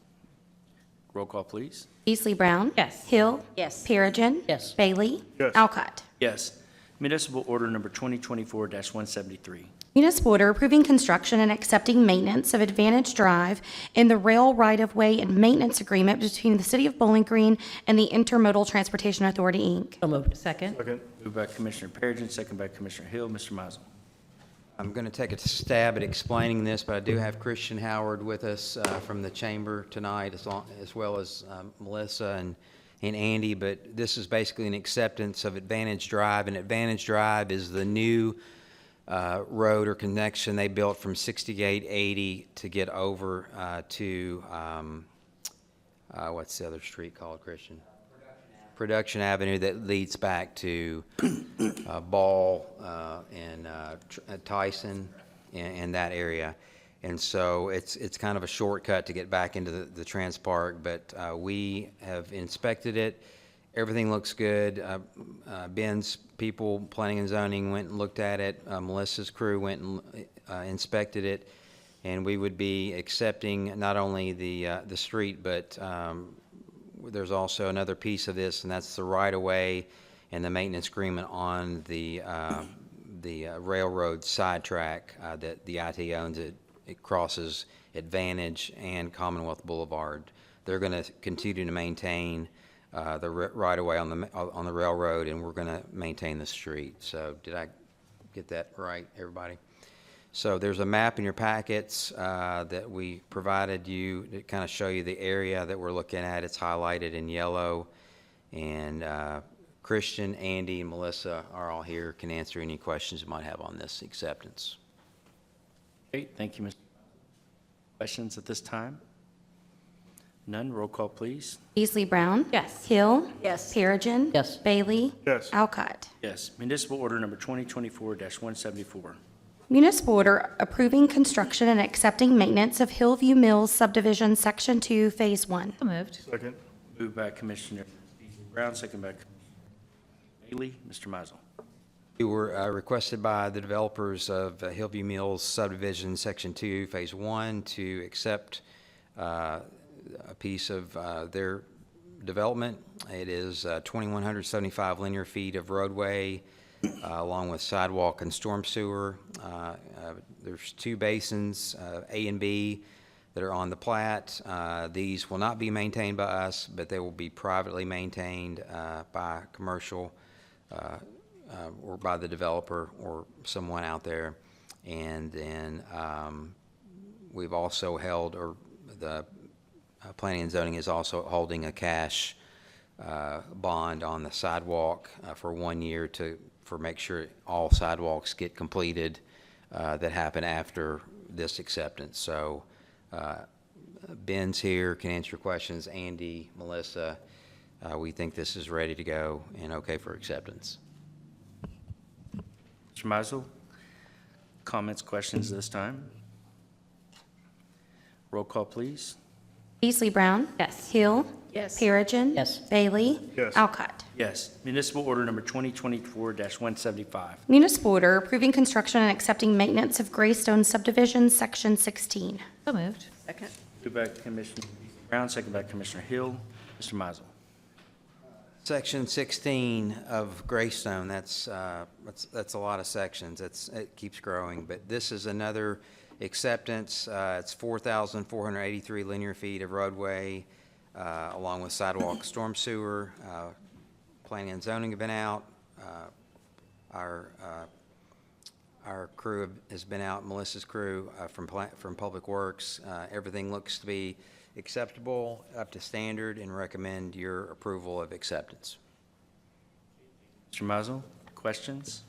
Roll call, please. Beasley Brown. Yes. Hill. Yes. Perigin. Yes. Bailey. Yes. Alcott. Yes. Municipal Order Number 2024-173. Municipal order approving construction and accepting maintenance of Advantage Drive in the rail right-of-way and maintenance agreement between the City of Bowling Green and the Intermodal Transportation Authority, Inc. So moved. Second. Second. Moved by Commissioner Perigin, second by Commissioner Hill. Mr. Mizel. I'm going to take a stab at explaining this, but I do have Christian Howard with us from the chamber tonight, as well as Melissa and Andy. But this is basically an acceptance of Advantage Drive, and Advantage Drive is the new road or connection they built from 6880 to get over to, what's the other street called, Christian? Production Avenue that leads back to Ball and Tyson in that area. And so it's kind of a shortcut to get back into the Trans Park, but we have inspected it. Everything looks good. Ben's people, planning and zoning, went and looked at it. Melissa's crew went and inspected it. And we would be accepting not only the street, but there's also another piece of this, and that's the right-of-way and the maintenance agreement on the railroad sidetrack that the IT owns. It crosses Advantage and Commonwealth Boulevard. They're going to continue to maintain the right-of-way on the railroad, and we're going to maintain the street. So did I get that right, everybody? So there's a map in your packets that we provided you to kind of show you the area that we're looking at. It's highlighted in yellow. And Christian, Andy, and Melissa are all here, can answer any questions you might have on this acceptance. Great, thank you, Mr. Questions at this time? None, roll call, please. Beasley Brown. Yes. Hill. Yes. Perigin. Yes. Bailey. Yes. Alcott. Yes, municipal order number 2024-174. Municipal order approving construction and accepting maintenance of Hillview Mills subdivision, Section 2, Phase 1. So moved. Second. Moved by Commissioner Brown, second by Commissioner Bailey. Mr. Mizel. We were requested by the developers of Hillview Mills subdivision, Section 2, Phase 1, to accept a piece of their development. It is 2,175 linear feet of roadway, along with sidewalk and storm sewer. There's two basins, A and B, that are on the plat. These will not be maintained by us, but they will be privately maintained by commercial or by the developer or someone out there. And then we've also held, or the planning and zoning is also holding a cash bond on the sidewalk for 1 year for make sure all sidewalks get completed that happen after this acceptance. So Ben's here, can answer your questions. Andy, Melissa, we think this is ready to go and okay for acceptance. Mr. Mizel, comments, questions this time? Roll call, please. Beasley Brown. Yes. Hill. Yes. Perigin. Yes. Bailey. Yes. Alcott. Yes, municipal order number 2024-175. Municipal order approving construction and accepting maintenance of Greystone subdivision, Section 16. So moved. Second. Moved by Commissioner Brown, second by Commissioner Hill. Mr. Mizel. Section 16 of Greystone, that's a lot of sections. It keeps growing, but this is another acceptance. It's 4,483 linear feet of roadway, along with sidewalk, storm sewer. Planning and zoning have been out. Our crew has been out, Melissa's crew from Public Works. Everything looks to be acceptable, up to standard, and recommend your approval of acceptance. Mr. Mizel, questions?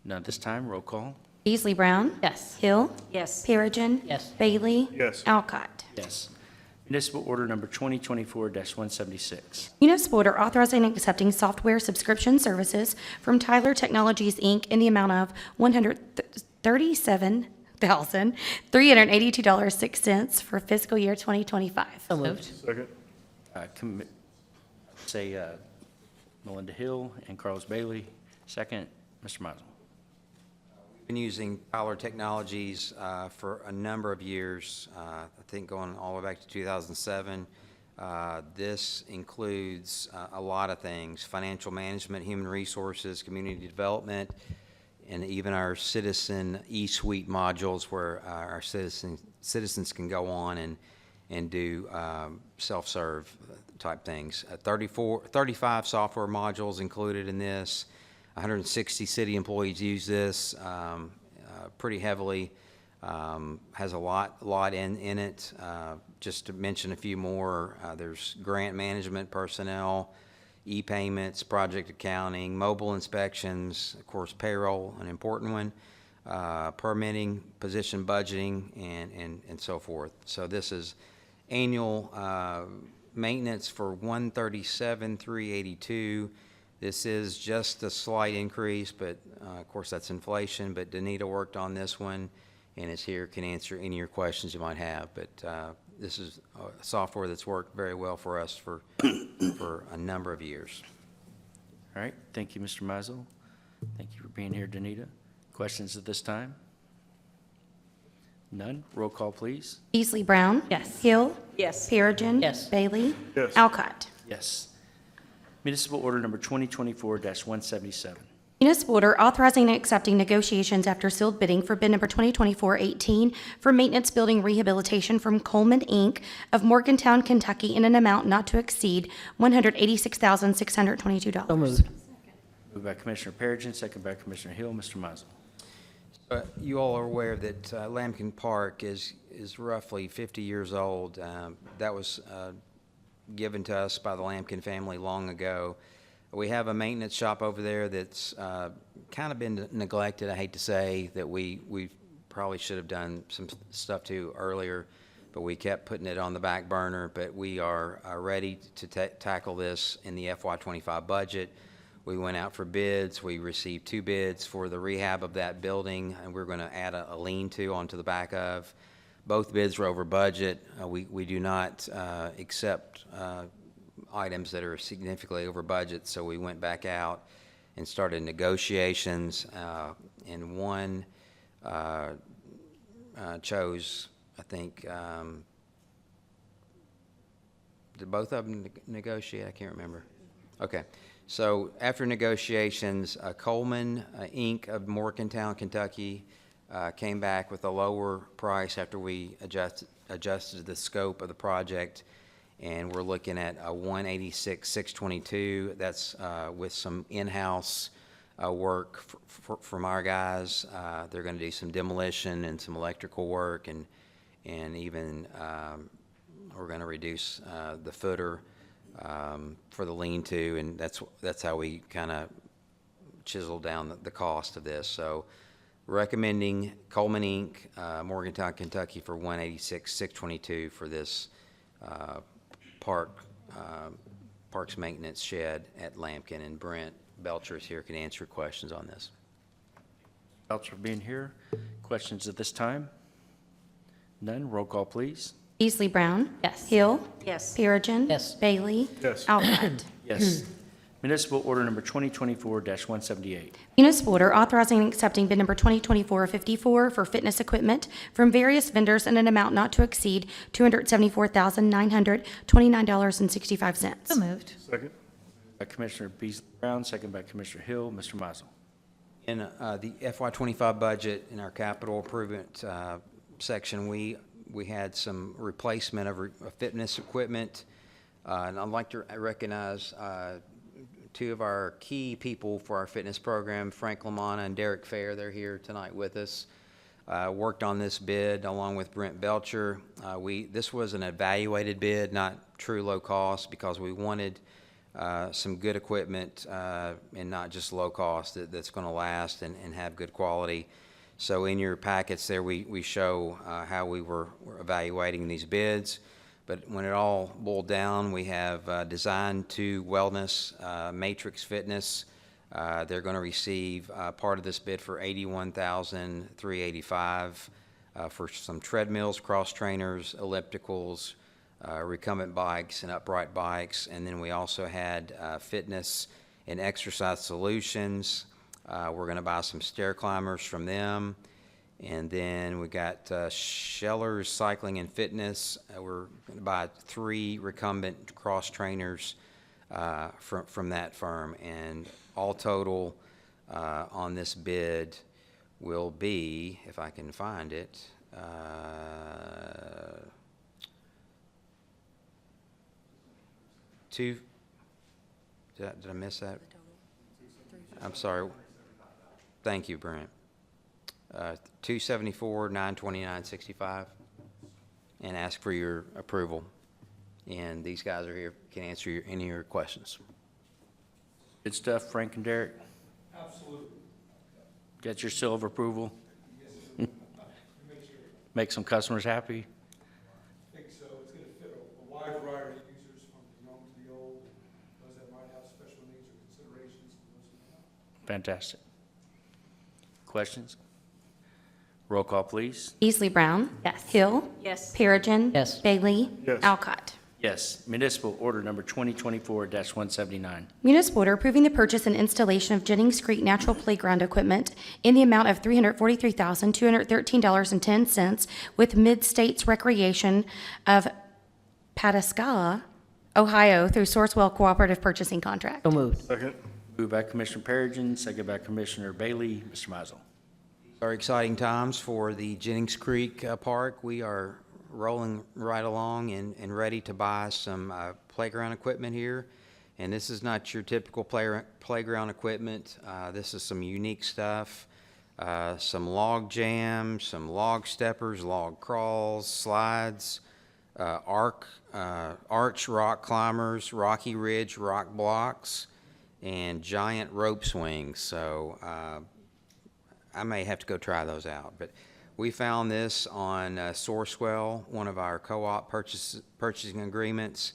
None this time, roll call. Beasley Brown. Yes. Hill. Yes. Perigin. Yes. Bailey. Yes. Alcott. Yes. Municipal order number 2024-176. Municipal order authorizing and accepting software subscription services from Tyler Technologies, Inc. in the amount of $137,382.06 for fiscal year 2025. So moved. Second. Melinda Hill and Carlos Bailey. Second, Mr. Mizel. Been using Tyler Technologies for a number of years, I think going all the way back to 2007. This includes a lot of things: financial management, human resources, community development, and even our citizen e-suite modules where our citizens can go on and do self-serve type things. 35 software modules included in this. 160 city employees use this pretty heavily. Has a lot in it. Just to mention a few more, there's grant management personnel, e-payments, project accounting, mobile inspections, of course, payroll, an important one, permitting, position budgeting, and so forth. So this is annual maintenance for 137,382. This is just a slight increase, but of course that's inflation. But Danita worked on this one and is here, can answer any of your questions you might have. But this is software that's worked very well for us for a number of years. All right, thank you, Mr. Mizel. Thank you for being here, Danita. Questions at this time? None? Roll call, please. Beasley Brown. Yes. Hill. Yes. Perigin. Yes. Bailey. Alcott. Yes. Municipal Order Number 2024-177. Municipal order authorizing and accepting negotiations after sealed bidding for bid number 2024-18 for maintenance building rehabilitation from Coleman, Inc. of Morgantown, Kentucky in an amount not to exceed $186,622. So moved. Moved by Commissioner Perigin, second by Commissioner Hill. Mr. Mizel. You all are aware that Lambkin Park is roughly 50 years old. That was given to us by the Lambkin family long ago. We have a maintenance shop over there that's kind of been neglected. I hate to say that we probably should have done some stuff to earlier, but we kept putting it on the back burner. But we are ready to tackle this in the FY25 budget. We went out for bids. We received 2 bids for the rehab of that building, and we're going to add a lean-to onto the back of. Both bids were over budget. We do not accept items that are significantly over budget, so we went back out and started negotiations, and one chose, I think, did both of them negotiate? I can't remember. Okay. So after negotiations, Coleman, Inc. of Morgantown, Kentucky, came back with a lower price after we adjusted the scope of the project, and we're looking at a $186,622. That's with some in-house work from our guys. They're going to do some demolition and some electrical work, and even we're going to reduce the footer for the lean-to, and that's how we kind of chisel down the cost of this. So recommending Coleman, Inc., Morgantown, Kentucky for $186,622 for this parks maintenance shed at Lambkin, and Brent Belcher is here, can answer questions on this. Belcher being here. Questions at this time? None? Roll call, please. Beasley Brown. Yes. Hill. Yes. Perigin. Yes. Bailey. Alcott. Yes. Municipal Order Number 2024-178. Municipal order authorizing and accepting bid number 2024-54 for fitness equipment from various vendors in an amount not to exceed $274,929.65. So moved. Second. By Commissioner Beasley Brown, second by Commissioner Hill. Mr. Mizel. In the FY25 budget, in our capital improvement section, we had some replacement of fitness equipment, and I'd like to recognize 2 of our key people for our fitness program, Frank Lamanna and Derek Fair. They're here tonight with us. Worked on this bid along with Brent Belcher. This was an evaluated bid, not true low cost, because we wanted some good equipment and not just low cost that's going to last and have good quality. So in your packets there, we show how we were evaluating these bids. But when it all boiled down, we have Design 2 Wellness, Matrix Fitness. They're going to receive part of this bid for $81,385 for some treadmills, cross trainers, ellipticals, recumbent bikes, and upright bikes. And then we also had Fitness and Exercise Solutions. We're going to buy some stair climbers from them. And then we got Scheller's Cycling and Fitness. We're going to buy 3 recumbent cross trainers from that firm. And all total on this bid will be, if I can find it, did I miss that? I'm sorry. Thank you, Brent. 274, 929.65, and ask for your approval. And these guys are here, can answer any of your questions. Good stuff, Frank and Derek? Absolutely. Got your seal of approval? Make some customers happy? I think so. It's going to fit a wide variety of users, from the young to the old, and those that might have special needs or considerations, and those who don't. Fantastic. Questions? Roll call, please. Beasley Brown. Yes. Hill. Yes. Perigin. Yes. Bailey. Yes. Alcott. Yes. Municipal order number 2024-179. Municipal order approving the purchase and installation of Jennings Creek Natural Playground equipment in the amount of $343,213.10 with Mid-States Recreation of Pataskala, Ohio through Sourcewell Cooperative Purchasing Contract. So moved. Second. Moved by Commissioner Perigin, second by Commissioner Bailey. Mr. Mizel. Are exciting times for the Jennings Creek Park. We are rolling right along and ready to buy some playground equipment here. And this is not your typical playground equipment. This is some unique stuff. Some log jams, some log steppers, log crawls, slides, arch rock climbers, rocky ridge rock blocks, and giant rope swings. So I may have to go try those out. But we found this on Sourcewell, one of our co-op purchasing agreements,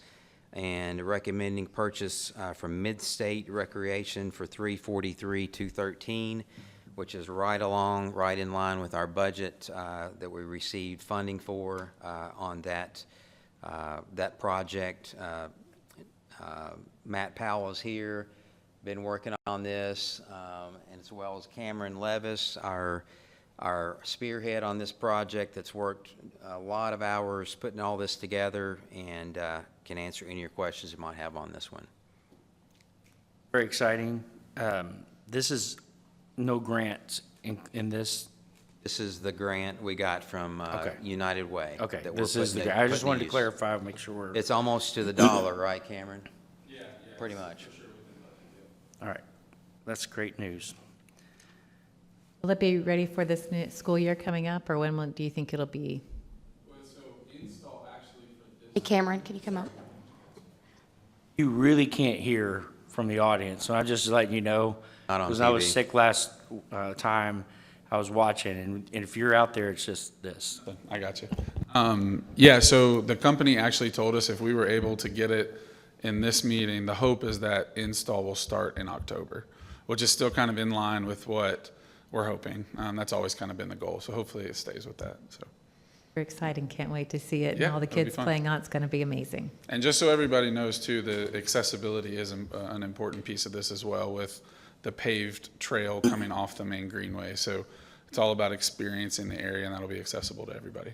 and recommending purchase from Mid-State Recreation for $343,213, which is right in line with our budget that we received funding for on that project. Matt Powell is here, been working on this, and as well as Cameron Levis, our spearhead on this project, that's worked a lot of hours putting all this together, and can answer any of your questions you might have on this one. Very exciting. This is no grants in this. This is the grant we got from Okay. United Way. Okay, that we're this is putting the, to- I just putting wanted to use. clarify, make sure we're, It's almost to the dollar, right, Cameron? Yeah. Pretty much. all right. That's great news. Will it be ready for this new school year coming up, or do you think it'll be? Hey, Cameron, can you come up? You really can't hear from the audience, so I'm just letting you know. Not on Because I was TV. sick last time, I was watching, and if you're out there, it's just this. I got you. Yeah, so the company actually told us if we were able to get it in this meeting, the hope is that install will start in October, which is still kind of in line with what we're hoping. That's always kind of been the goal, so hopefully it stays with that, so. Very exciting, can't wait to see it, and Yeah, all the it'll be kids fun. playing on, it's going to be amazing. And just so everybody knows too, the accessibility is an important piece of this as well, with the paved trail coming off the main greenway. So it's all about experiencing the area, and that'll be accessible to everybody.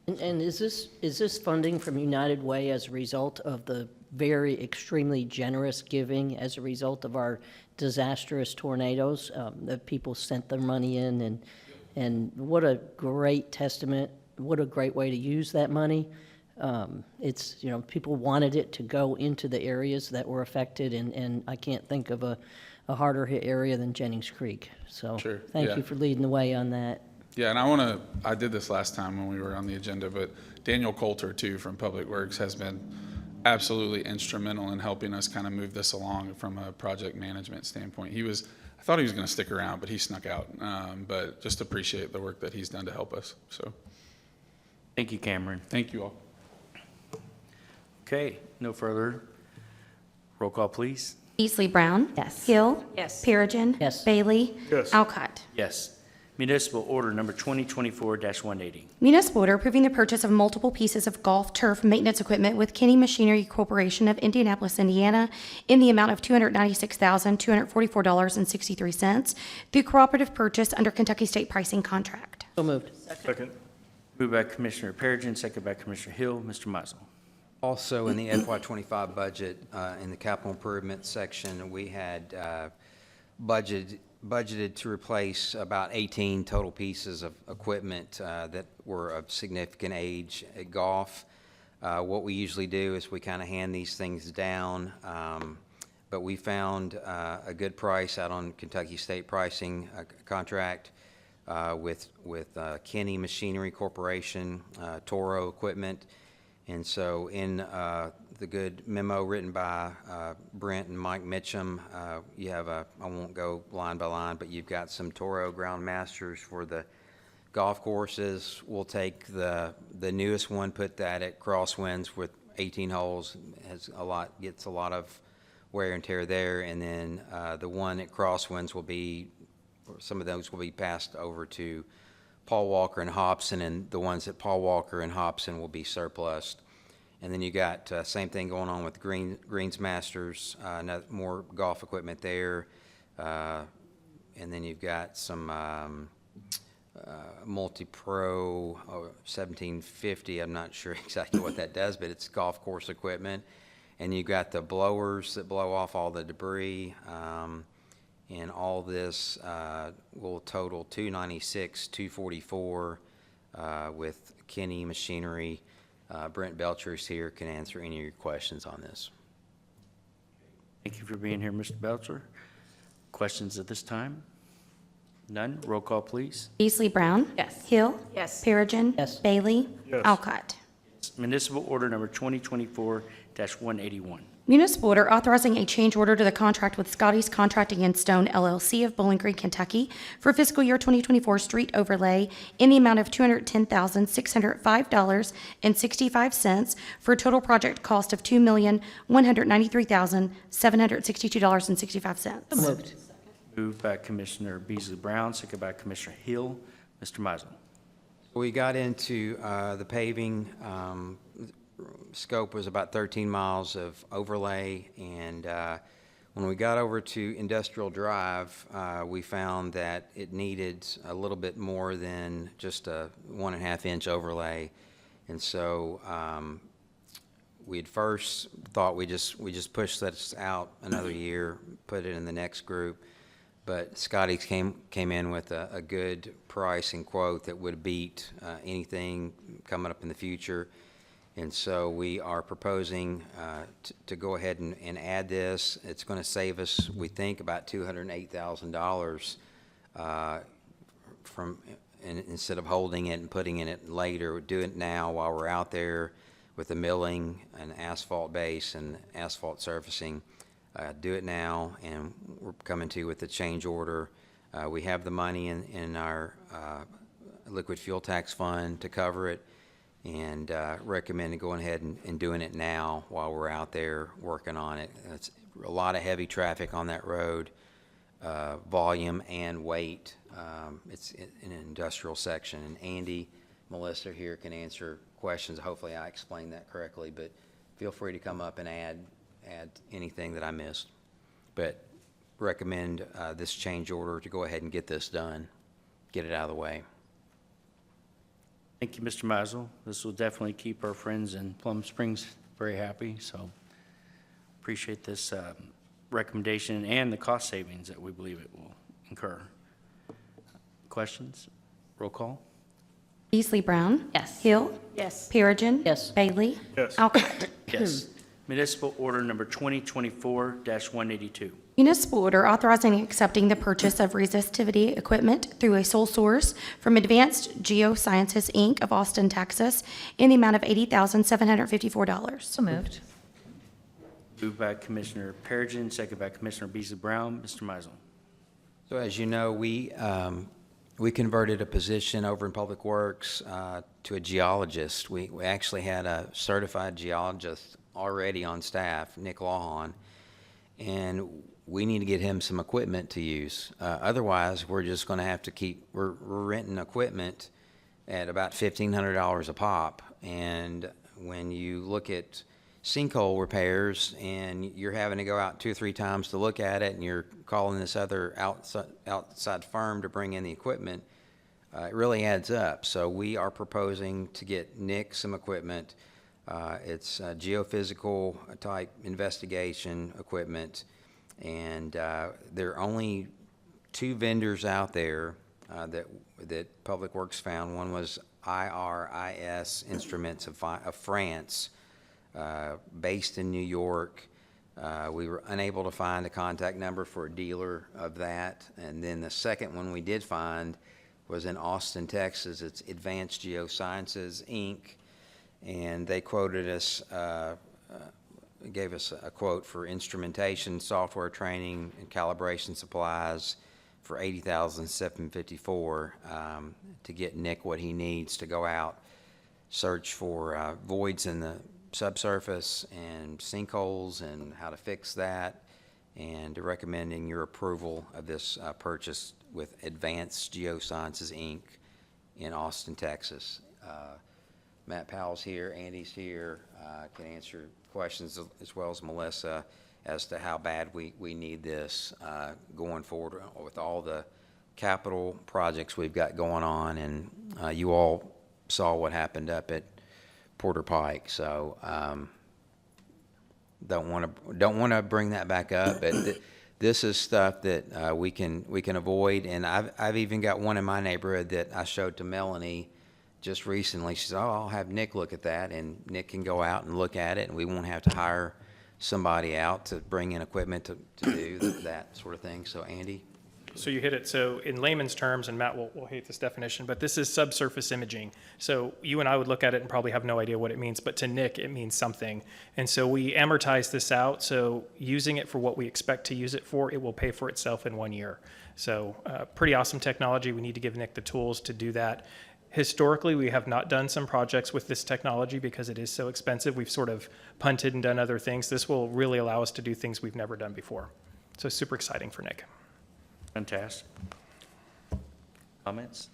And is this funding from United Way as a result of the very extremely generous giving as a result of our disastrous tornadoes? That people sent their money in, and what a great testament, what a great way to use that money. It's, people wanted it to go into the areas that were affected, and I can't think of a harder hit area than Jennings Creek. So Sure, thank yeah. you for leading the way on that. Yeah, and I did this last time when we were on the agenda, but Daniel Coulter too from Public Works has been absolutely instrumental in helping us kind of move this along from a project management standpoint. I thought he was going to stick around, but he snuck out. But just appreciate the work that he's done to help us. So Thank you, Cameron. thank you all. Okay, no further. Roll call, please. Beasley Brown. Yes. Hill. Yes. Perigin. Yes. Bailey. Yes. Alcott. Yes. Municipal order number 2024-180. Municipal order approving the purchase of multiple pieces of golf turf maintenance equipment with Kenny Machinery Corporation of Indianapolis, Indiana, in the amount of $296,244.63 through cooperative purchase under Kentucky State Pricing Contract. So moved. Second. Moved by Commissioner Perigin, second by Commissioner Hill. Mr. Mizel. Also, in the FY25 budget, in the capital improvement section, we had budgeted to replace about 18 total pieces of equipment that were of significant age at golf. What we usually do is we kind of hand these things down, but we found a good price out on Kentucky State Pricing contract with Kenny Machinery Corporation, Toro Equipment. And so in the good memo written by Brent and Mike Mitchum. You have I won't go line by line, but you've got some Toro Ground Masters for the golf courses. We'll take the newest one, put that at Crosswinds with 18 holes, gets a lot of wear and tear there, and then the one at Crosswinds will be, or some of those will be passed over to Paul Walker and Hobson, and the ones at Paul Walker and Hobson will be surplused. And then you got same thing going on with Greens Masters, more golf equipment there, and then you've got some Multi-Pro 1750. I'm not sure exactly what that does, but it's golf course equipment. And you got the blowers that blow off all the debris, and all this will total $296,244 with Kenny Machinery. Brent Belcher's here, can answer any of your questions on this. Thank you for being here, Mr. Belcher. Questions at this time? None. Roll call, please. Beasley Brown. Yes. Hill. Yes. Perigin. Yes. Bailey. Alcott. Municipal order number 2024-181. Municipal order authorizing a change order to the contract with Scotty's Contracting and Stone LLC of Bowling Green, Kentucky for fiscal year 2024 street overlay in the amount of $210,605.65 for a total project cost of $2,193,762.65. Moved. Moved by Commissioner Beasley Brown, second by Commissioner Hill. Mr. Mizel. We got into the paving. Scope was about 13 miles of overlay, and when we got over to Industrial Drive, we found that it needed a little bit more than just a 1.5-inch overlay, and so we had first thought we just push this out another year, put it in the next group, but Scotty came in with a good price and quote that would beat anything coming up in the future. And so we are proposing to go ahead and add this. It's going to save us, we think, about $208,000 instead of holding it and putting it later. We'll do it now while we're out there with the milling and asphalt base and asphalt surfacing. Do it now, and we're coming to you with the change order. We have the money in our liquid fuel tax fund to cover it, and recommend going ahead and doing it now while we're out there working on it. It's a lot of heavy traffic on that road, volume and weight. It's in an industrial section, and Andy, Melissa here can answer questions. Hopefully I explained that correctly, but feel free to come up and add anything that I missed. But recommend this change order to go ahead and get this done, get it out of the way. Thank you, Mr. Mizel. This will definitely keep our friends in Plum Springs very happy, so appreciate this recommendation and the cost savings that we believe it will incur. Questions? Roll call. Beasley Brown. Yes. Hill. Yes. Perigin. Yes. Bailey. Yes. Alcott. Yes. Municipal order number 2024-182. Municipal order authorizing and accepting the purchase of resistivity equipment through a sole source from Advanced Geosciences, Inc. of Austin, Texas, in the amount of $80,754. So moved. Moved by Commissioner Perigin, second by Commissioner Beasley Brown. Mr. Mizel. So as you know, we converted a position over in Public Works to a geologist. We actually had a certified geologist already on staff, Nick Lawhon, and we need to get him some equipment to use. Otherwise, we're just going to have to we're renting equipment at about $1,500 a pop. And when you look at sinkhole repairs and you're having to go out 2 or 3 times to look at it, and you're calling this other outside firm to bring in the equipment, it really adds up. So we are proposing to get Nick some equipment. It's geophysical type investigation equipment, and there are only 2 vendors out there that Public Works found. One was IRIS Instruments of France, based in New York. We were unable to find a contact number for a dealer of that. And then the second one we did find was in Austin, Texas. It's Advanced Geosciences, Inc., and they quoted us gave us a quote for instrumentation, software training, and calibration supplies for $80,754 to get Nick what he needs to go out, search for voids in the subsurface and sinkholes and how to fix that, and recommending your approval of this purchase with Advanced Geosciences, Inc. in Austin, Texas. Matt Powell's here, Andy's here, can answer questions as well as Melissa as to how bad we need this going forward with all the capital projects we've got going on. And you all saw what happened up at Porter Pike, so don't want to bring that back up, but this is stuff that we can avoid. And I've even got one in my neighborhood that I showed to Melanie just recently. She said, "Oh, I'll have Nick look at that," and Nick can go out and look at it, and we won't have to hire somebody out to bring in equipment to do that sort of thing. So, Andy? So you hit it. So in layman's terms, and Matt will hate this definition, but this is subsurface imaging. So you and I would look at it and probably have no idea what it means, but to Nick, it means something. And so we amortize this out. So using it for what we expect to use it for, it will pay for itself in 1 year. So pretty awesome technology. We need to give Nick the tools to do that. Historically, we have not done some projects with this technology because it is so expensive. We've sort of punted and done other things. This will really allow us to do things we've never done before. So super exciting for Nick. Fantastic. Comments?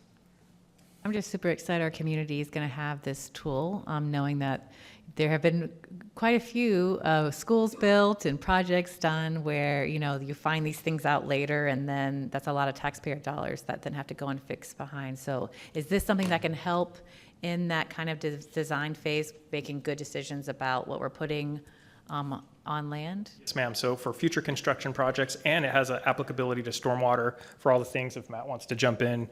I'm just super excited our community is going to have this tool, knowing that there have been quite a few schools built and projects done where, you know, you find these things out later, and then that's a lot of taxpayer dollars that then have to go and fix behind. So is this something that can help in that kind of design phase, making good decisions about what we're putting on land? Yes, ma'am. So for future construction projects, and it has an applicability to stormwater for all the things, if Matt wants to jump in,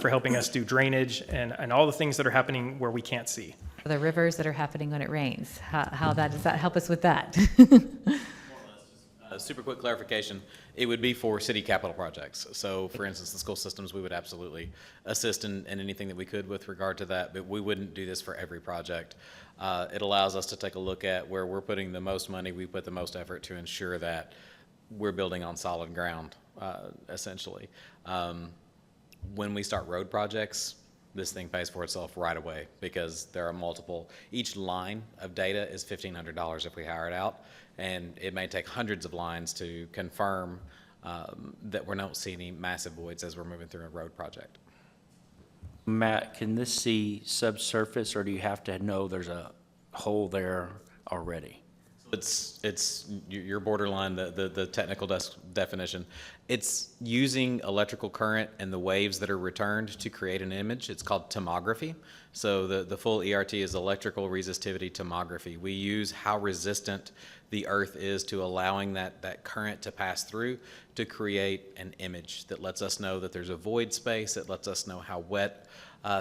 for helping us do drainage and all the things that are happening where we can't see. The rivers that are happening when it rains, how does that help us with that? Super quick clarification, it would be for city capital projects. So for instance, the school systems, we would absolutely assist in anything that we could with regard to that, but we wouldn't do this for every project. It allows us to take a look at where we're putting the most money, we put the most effort to ensure that we're building on solid ground, essentially. When we start road projects, this thing pays for itself right away because there are multiple, each line of data is $1,500 if we hire it out, and it may take hundreds of lines to confirm that we don't see any massive voids as we're moving through a road project. Matt, can this see subsurface, or do you have to know there's a hole there already? It's your borderline, the technical definition. It's using electrical current and the waves that are returned to create an image. It's called tomography. So the full ERT is electrical resistivity tomography. We use how resistant the earth is to allowing that current to pass through to create an image that lets us know that there's a void space, that lets us know how wet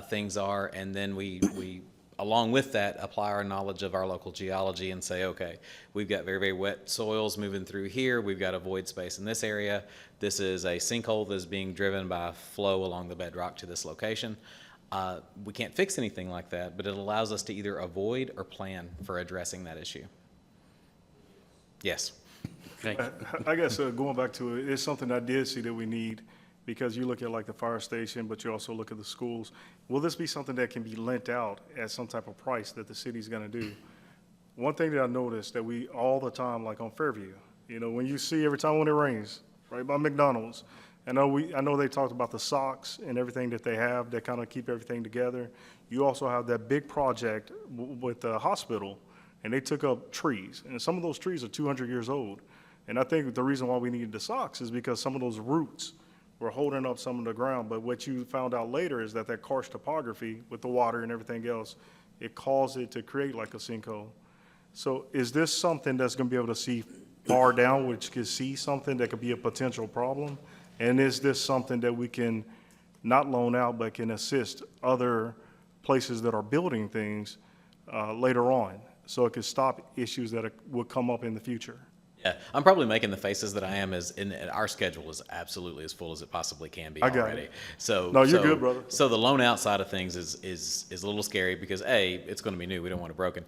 things are, and then we along with that, apply our knowledge of our local geology and say, okay, we've got very, very wet soils moving through here. We've got a void space in this area. This is a sinkhole that's being driven by a flow along the bedrock to this location. We can't fix anything like that, but it allows us to either avoid or plan for addressing that issue. Yes. Thank you. I guess going back to it, it's something I did see that we need, because you look at like the fire station, but you also look at the schools. Will this be something that can be lent out at some type of price that the city's gonna do? One thing that I noticed that we all the time, like on Fairview, you know, when you see every time when it rains, right by McDonald's, I know they talked about the socks and everything that they have that kind of keep everything together. You also have that big project with the hospital, and they took up trees, and some of those trees are 200 years old. And I think the reason why we needed the socks is because some of those roots were holding up some of the ground. But what you found out later is that karst topography with the water and everything else, it caused it to create like a sinkhole. So is this something that's gonna be able to see far down, which could see something that could be a potential problem? And is this something that we can not loan out, but can assist other places that are building things later on, so it could stop issues that would come up in the future? Yeah, I'm probably making the faces that I am our schedule is absolutely as full as it possibly can be I got it. already. So No, you're good, brother. So the loan out side of things is a little scary because A, it's going to be new. We don't want it broken.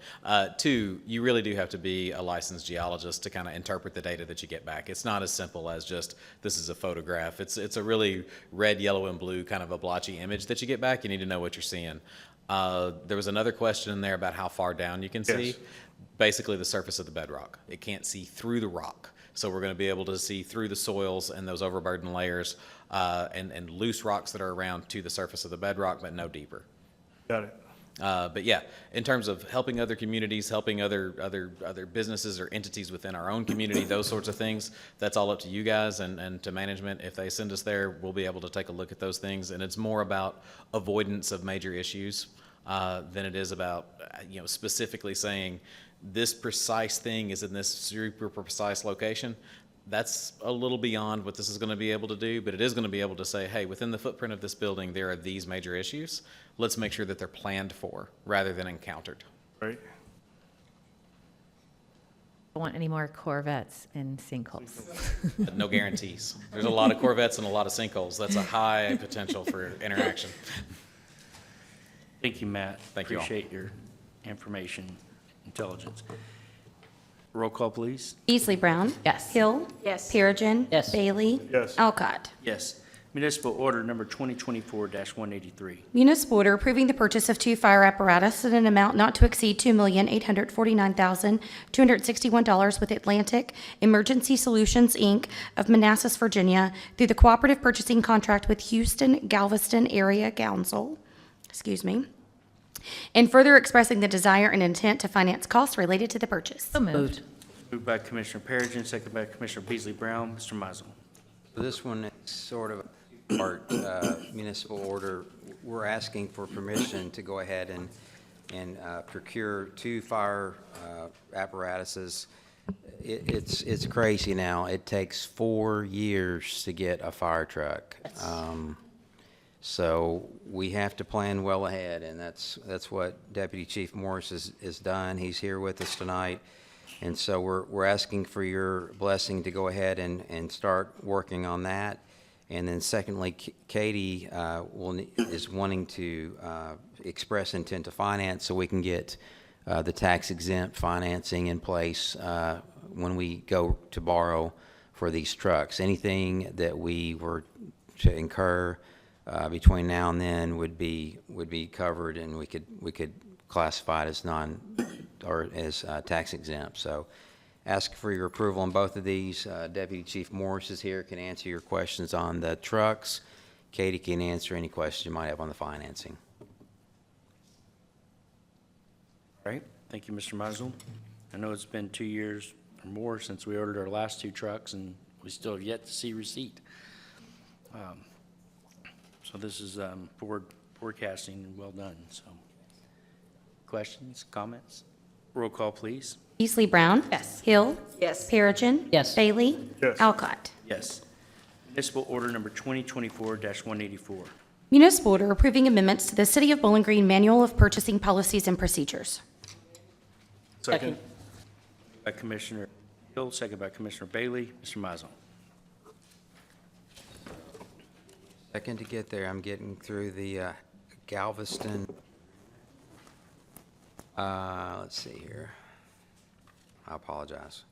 Two, you really do have to be a licensed geologist to kind of interpret the data that you get back. It's not as simple as just this is a photograph. It's a really red, yellow, and blue kind of a blotchy image that you get back. You need to know what you're seeing. There was another question in there about how far down you can see. Yes. Basically the surface of the bedrock. It can't see through the rock. So we're going to be able to see through the soils and those overburden layers and loose rocks that are around to the surface of the bedrock, but no deeper. Got it. But yeah, in terms of helping other communities, helping other businesses or entities within our own community, those sorts of things, that's all up to you guys and to management. If they send us there, we'll be able to take a look at those things. And it's more about avoidance of major issues than it is about, specifically saying this precise thing is in this super precise location. That's a little beyond what this is going to be able to do, but it is going to be able to say, hey, within the footprint of this building, there are these major issues. Let's make sure that they're planned for rather than encountered. Right. Don't want any more Corvettes in sinkholes. No guarantees. There's a lot of Corvettes and a lot of sinkholes. That's a high potential for interaction. Thank you, Matt. Thank you all. Appreciate your information, intelligence. Roll call, please. Beasley Brown. Yes. Hill. Yes. Perigin. Yes. Bailey. Yes. Alcott. Yes. Municipal order number 2024-183. Municipal order approving the purchase of 2 fire apparatus at an amount not to exceed $2,849,261 with Atlantic Emergency Solutions, Inc. of Manassas, Virginia, through the cooperative purchasing contract with Houston Galveston Area Council. And further expressing the desire and intent to finance costs related to the purchase. So moved. Moved by Commissioner Perigin, second by Commissioner Beasley Brown. Mr. Mizel. This one is sort of a part municipal order. We're asking for permission to go ahead and procure 2 fire apparatuses. It's crazy now. It takes 4 years to get a fire truck. So we have to plan well ahead, and that's what Deputy Chief Morris has done. He's here with us tonight. And so we're asking for your blessing to go ahead and start working on that. And then secondly, Katie is wanting to express intent to finance so we can get the tax exempt financing in place when we go to borrow for these trucks. Anything that we were to incur between now and then would be covered, and we could classify it as tax exempt. So ask for your approval on both of these. Deputy Chief Morris is here, can answer your questions on the trucks. Katie can answer any questions you might have on the financing. All right. Thank you, Mr. Mizel. I know it's been 2 years or more since we ordered our last 2 trucks, and we still have yet to see receipt. So this is forward forecasting and well done. So, questions, comments? Roll call, please. Beasley Brown. Yes. Hill. Yes. Perigin. Yes. Bailey. Yes. Alcott. Yes. Municipal order number 2024-184. Municipal order approving amendments to the City of Bowling Green Manual of Purchasing Policies and Procedures. Second. By Commissioner Hill, second by Commissioner Bailey. Mr. Mizel. Second to get there, I'm getting through the Galveston. Let's see here. I apologize.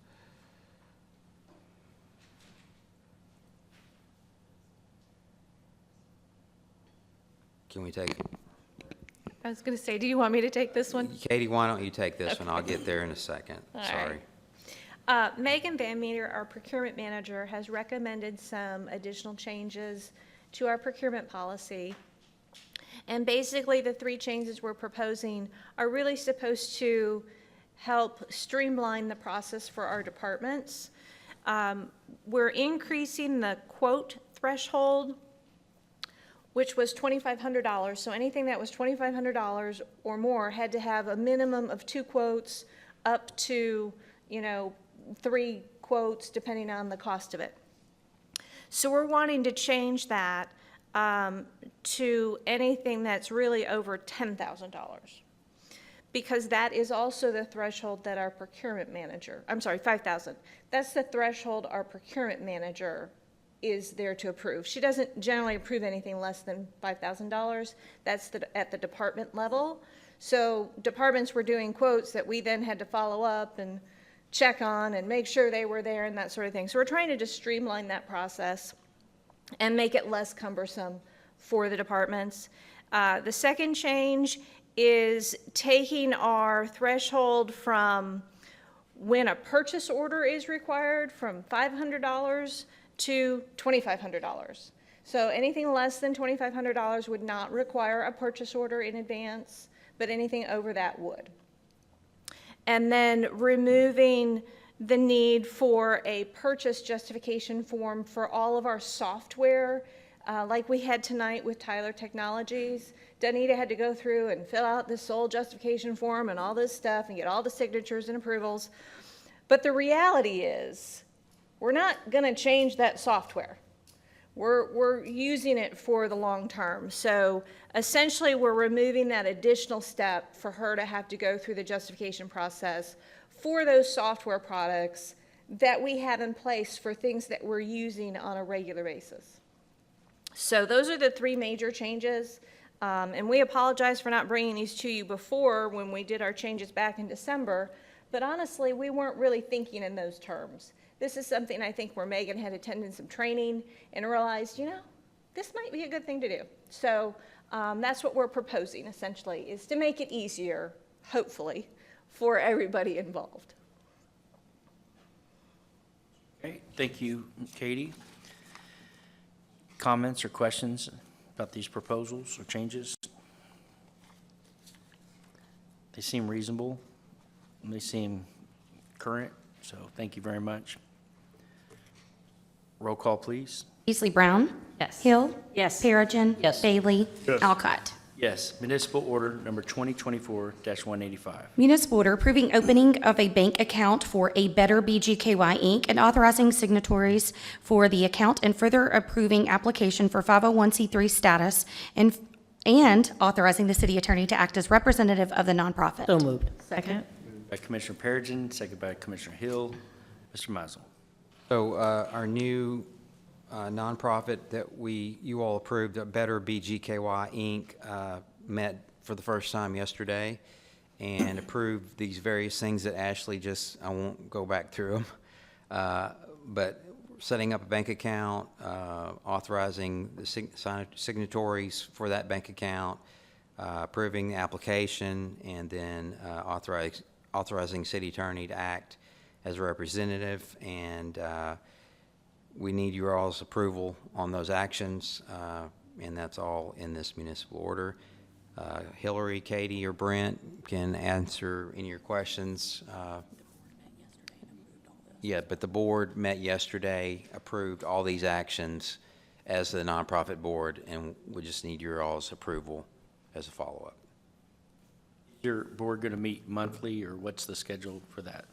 Can we take, I was going to say, do you want me to take this one? Katie, why don't you take this one? I'll get there in a second. All Sorry. right. Megan Van Meter, our procurement manager, has recommended some additional changes to our procurement policy. And basically, the 3 changes we're proposing are really supposed to help streamline the process for our departments. We're increasing the quote threshold, which was $2,500. So anything that was $2,500 or more had to have a minimum of 2 quotes up to, 3 quotes, depending on the cost of it. So we're wanting to change that to anything that's really over $10,000. because that is also the threshold that our procurement manager, I'm sorry, 5,000. That's the threshold our procurement manager is there to approve. She doesn't generally approve anything less than $5,000. That's at the department level. So departments were doing quotes that we then had to follow up and check on and make sure they were there and that sort of thing. So we're trying to just streamline that process and make it less cumbersome for the departments. The second change is taking our threshold from when a purchase order is required from $500 to $2,500. So anything less than $2,500 would not require a purchase order in advance, but anything over that would. And then removing the need for a purchase justification form for all of our software, like we had tonight with Tyler Technologies. Danita had to go through and fill out this sole justification form and all this stuff and get all the signatures and approvals. But the reality is, we're not going to change that software. We're using it for the long term. So essentially, we're removing that additional step for her to have to go through the justification process for those software products that we have in place for things that we're using on a regular basis. So those are the three major changes. And we apologize for not bringing these to you before when we did our changes back in December. But honestly, we weren't really thinking in those terms. This is something I think where Megan had attended some training and realized, you know, this might be a good thing to do. So that's what we're proposing, essentially, is to make it easier, hopefully, for everybody involved. Okay, thank you, Katie. Comments or questions about these proposals or changes? They seem reasonable, and they seem current, so thank you very much. Roll call, please. Beasley Brown. Yes. Hill. Yes. Perigin. Yes. Bailey. Yes. Alcott. Yes, municipal order number 2024-185. Municipal order approving opening of a bank account for A Better BGKY Inc. and authorizing signatories for the account and further approving application for 501c3 status and authorizing the city attorney to act as representative of the nonprofit. So moved. Second. By Commissioner Perigin, second by Commissioner Hill. Mr. Mizel. So our new nonprofit that you all approved, Better BGKY Inc., met for the first time yesterday and approved these various things that Ashley I won't go back through them, but setting up a bank account, authorizing the signatories for that bank account, approving the application, and then authorizing city attorney to act as a representative, and we need your all's approval on those actions, and that's all in this municipal order. Hillary, Katie, or Brent can answer any of your questions. Yeah, but the board met yesterday, approved all these actions as the nonprofit board, and we just need your all's approval as a follow-up. Is your board going to meet monthly, or what's the schedule for that?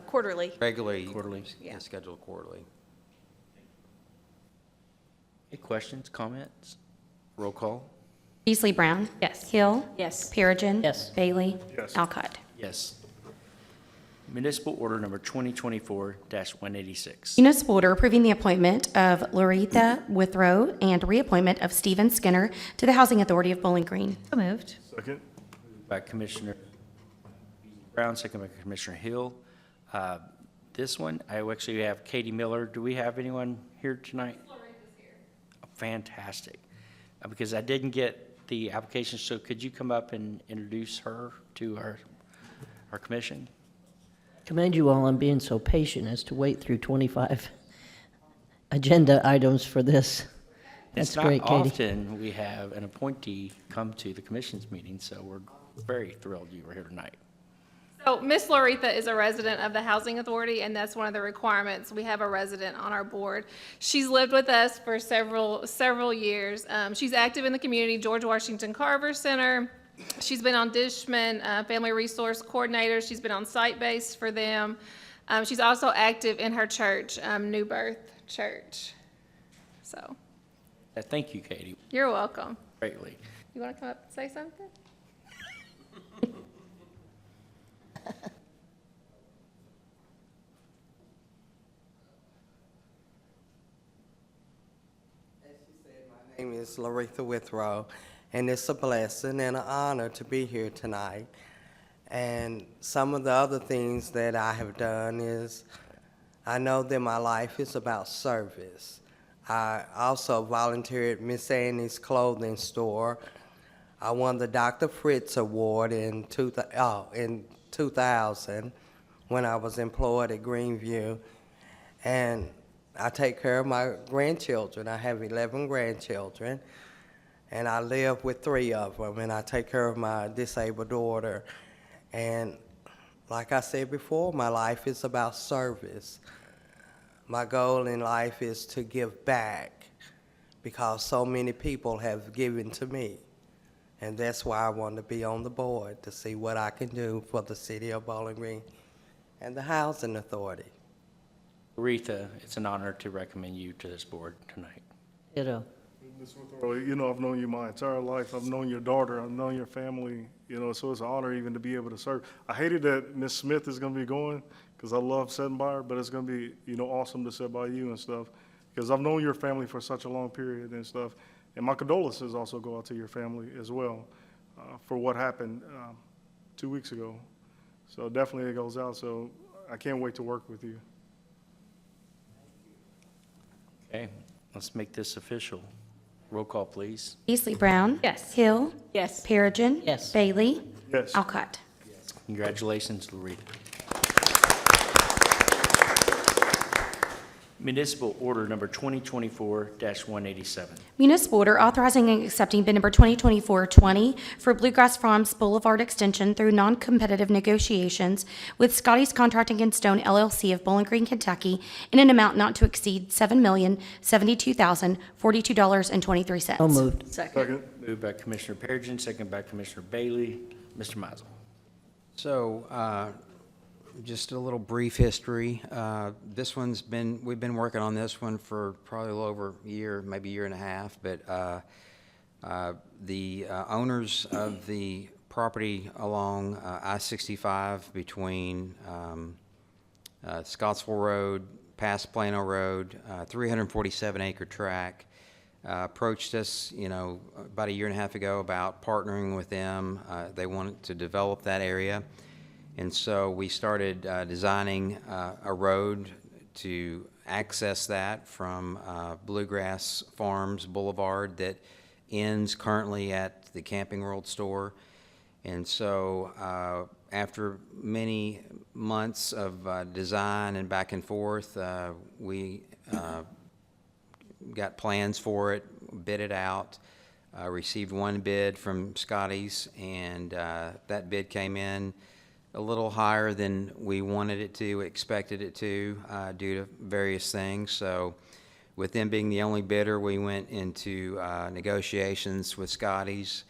Quarterly. Regularly. Quarterly? Yeah. Scheduled quarterly. Any questions, comments? Roll call? Beasley Brown. Yes. Hill. Yes. Perigin. Yes. Bailey. Yes. Alcott. Yes. Municipal order number 2024-186. Municipal order approving the appointment of Loretha Withrow and reappointment of Stephen Skinner to the Housing Authority of Bowling Green. So moved. Second? By Commissioner Brown, second by Commissioner Hill. This one, I actually have Katie Miller. Do we have anyone here tonight? Fantastic. Because I didn't get the application, so could you come up and introduce her to our commission? Commend you all on being so patient as to wait through 25 agenda items for this. That's great, It's not Katie. often we have an appointee come to the commission's meeting, so we're very thrilled you were here tonight. So Miss Loretha is a resident of the Housing Authority, and that's one of the requirements. We have a resident on our board. She's lived with us for several years. She's active in the community, George Washington Carver Center. She's been on Dishman Family Resource Coordinator. She's been on Site Base for them. She's also active in her church, New Birth Church. So Thank you, Katie, you're welcome. greatly. You want to come up and say something? My name is Laretha Withrow, and it's a blessing and an honor to be here tonight. And some of the other things that I have done is I know that my life is about service. I also volunteered at Miss Annie's clothing store. I won the Dr. Fritz Award in 2000 when I was employed at Greenview. And I take care of my grandchildren. I have 11 grandchildren, and I live with 3 of them, and I take care of my disabled daughter. And like I said before, my life is about service. My goal in life is to give back because so many people have given to me. And that's why I want to be on the board, to see what I can do for the city of Bowling Green and the Housing Authority. Aretha, it's an honor to recommend you to this board tonight. Ditto. Ms. Withrow, you know, I've known you my entire life. I've known your daughter. I've known your family, you know, so it's an honor even to be able to serve. I hated that Ms. Smith is going to be going because I love sitting by her, but it's going to be, you know, awesome to sit by you and stuff because I've known your family for such a long period and stuff. And my condolences also go out to your family as well for what happened 2 weeks ago. So definitely it goes out. So I can't wait to work with you. Okay, let's make this official. Roll call, please. Beasley Brown. Yes. Hill. Yes. Perigin. Yes. Bailey. Yes. Alcott. Congratulations, Loretta. Municipal Order Number 2024-187. Municipal order authorizing and accepting bid number 2024-20 for Bluegrass Farms Boulevard Extension through non-competitive negotiations with Scotty's Contracting and Stone LLC of Bowling Green, Kentucky, in an amount not to exceed $7,072,042.23. So moved. Second. Moved by Commissioner Perigin, second by Commissioner Bailey. Mr. Mizel. So, just a little brief history. We've been working on this one for probably a little over a year, maybe a year and a half, but the owners of the property along I-65 between Scottsville Road, past Plano Road, 347-acre tract, approached us, you know, about a year and a half ago about partnering with them. They wanted to develop that area. And so we started designing a road to access that from Bluegrass Farms Boulevard that ends currently at the Camping World store. And so after many months of design and back and forth, we got plans for it, bid it out, received one bid from Scotty's, and that bid came in a little higher than we wanted it to, expected it to, due to various things. So with them being the only bidder, we went into negotiations with Scotty's,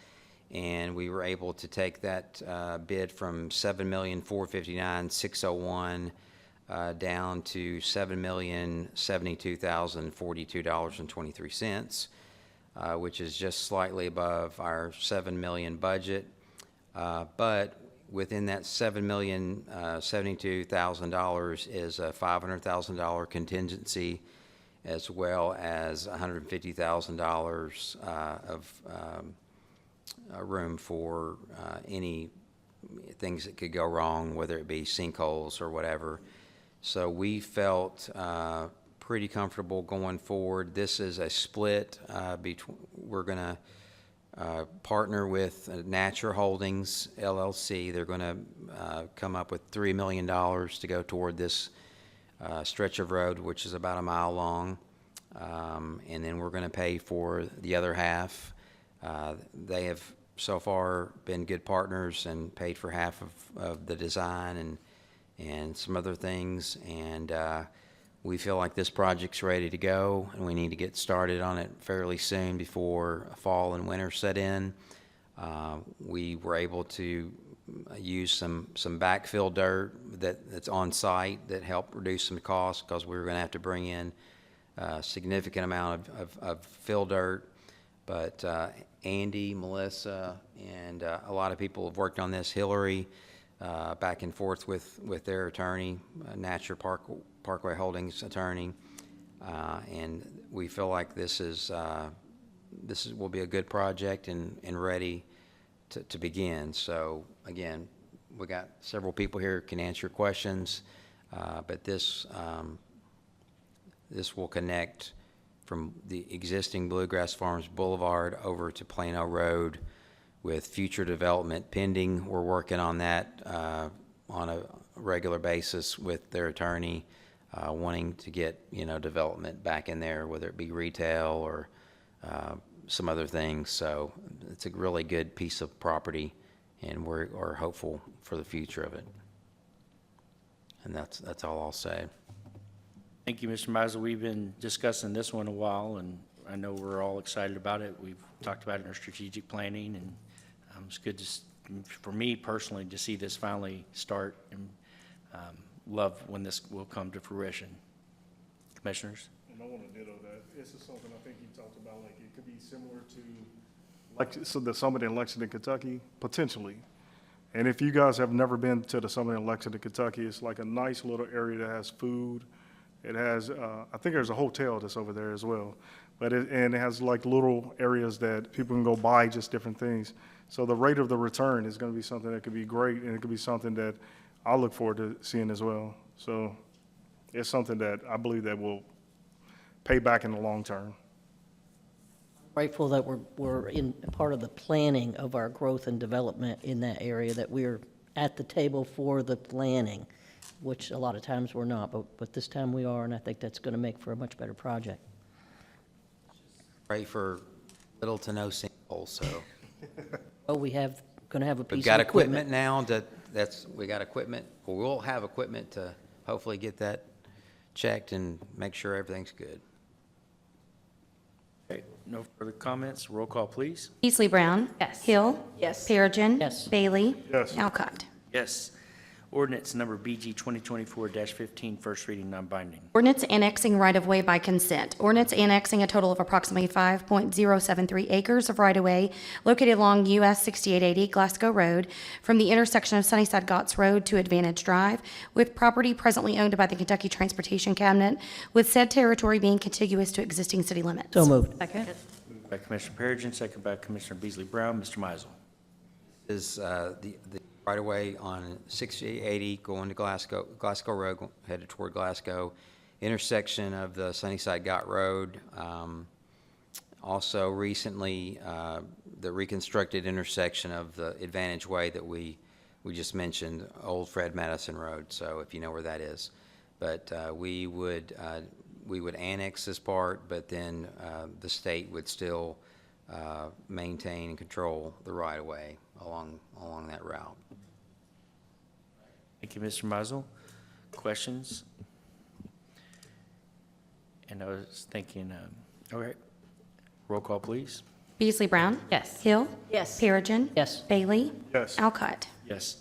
and we were able to take that bid from $7,459,601 down to $7,072,042.23, which is just slightly above our $7 million budget. But within that $7,072,000 is a $500,000 contingency, as well as $150,000 of room for any things that could go wrong, whether it be sinkholes or whatever. So we felt pretty comfortable going forward. This is a split between. We're going to partner with Natcher Holdings LLC. They're going to come up with $3 million to go toward this stretch of road, which is about a mile long, and then we're going to pay for the other half. They have so far been good partners and paid for half of the design and some other things, and we feel like this project's ready to go, and we need to get started on it fairly soon before fall and winter set in. We were able to use some backfill dirt that's on site that helped reduce some costs, because we were going to have to bring in a significant amount of fill dirt. But Andy, Melissa, and a lot of people have worked on this. Hillary, back and forth with their attorney, Natcher Parkway Holdings attorney, and we feel like this will be a good project and ready to begin. So again, we got several people here who can answer your questions, but this will connect from the existing Bluegrass Farms Boulevard over to Plano Road with future development pending. We're working on that on a regular basis with their attorney, wanting to get, development back in there, whether it be retail or some other things. So it's a really good piece of property, and we're hopeful for the future of it. And that's all I'll say. Thank you, Mr. Mizel. We've been discussing this one a while, and I know we're all excited about it. We've talked about it in our strategic planning, and it's good for me personally to see this finally start, and love when this will come to fruition. Commissioners? And I want to ditto that. This is something I think you talked about, like it could be similar to the summit in Lexington, Kentucky, potentially. And if you guys have never been to the summit in Lexington, Kentucky, it's like a nice little area that has food. It has, I think there's a hotel that's over there as well. And it has like little areas that people can go buy just different things. So the rate of the return is going to be something that could be great, and it could be something that I look forward to seeing as well. So it's something that I believe that will pay back in the long term. Grateful that we're in part of the planning of our growth and development in that area, that we're at the table for the planning, which a lot of times we're not, but this time we are, and I think that's going to make for a much better project. Pray for little to no sinkholes, so. Oh, going to have a piece We've got of equipment now we got equipment, we'll have equipment to hopefully get that checked and make sure everything's good. Okay, no further comments. Roll call, please. Beasley Brown. Yes. Hill. Yes. Perigin. Yes. Bailey. Yes. Alcott. Yes. Ordinance number BG 2024-15, first reading, non-binding. Ordinance annexing right-of-way by consent. Ordinance annexing a total of approximately 5.073 acres of right-of-way located along US 6880 Glasgow Road from the intersection of Sunnyside Gotts Road to Advantage Drive, with property presently owned by the Kentucky Transportation Cabinet, with said territory being contiguous to existing city limits. So moved. Second. By Commissioner Perigin, second by Commissioner Beasley Brown. Mr. Mizel. Is the right-of-way on 6880 going to Glasgow Road, headed toward Glasgow, intersection of the Sunnyside Gott Road. Also recently, the reconstructed intersection of the Advantage Way that we just mentioned, Old Fred Madison Road, so if you know where that is. But we would annex this part, but then the state would still maintain and control the right-of-way along that route. Thank you, Mr. Mizel. Questions? And I was thinking, all right, roll call, please. Beasley Brown. Yes. Hill. Yes. Perigin. Yes. Bailey. Yes. Alcott. Yes.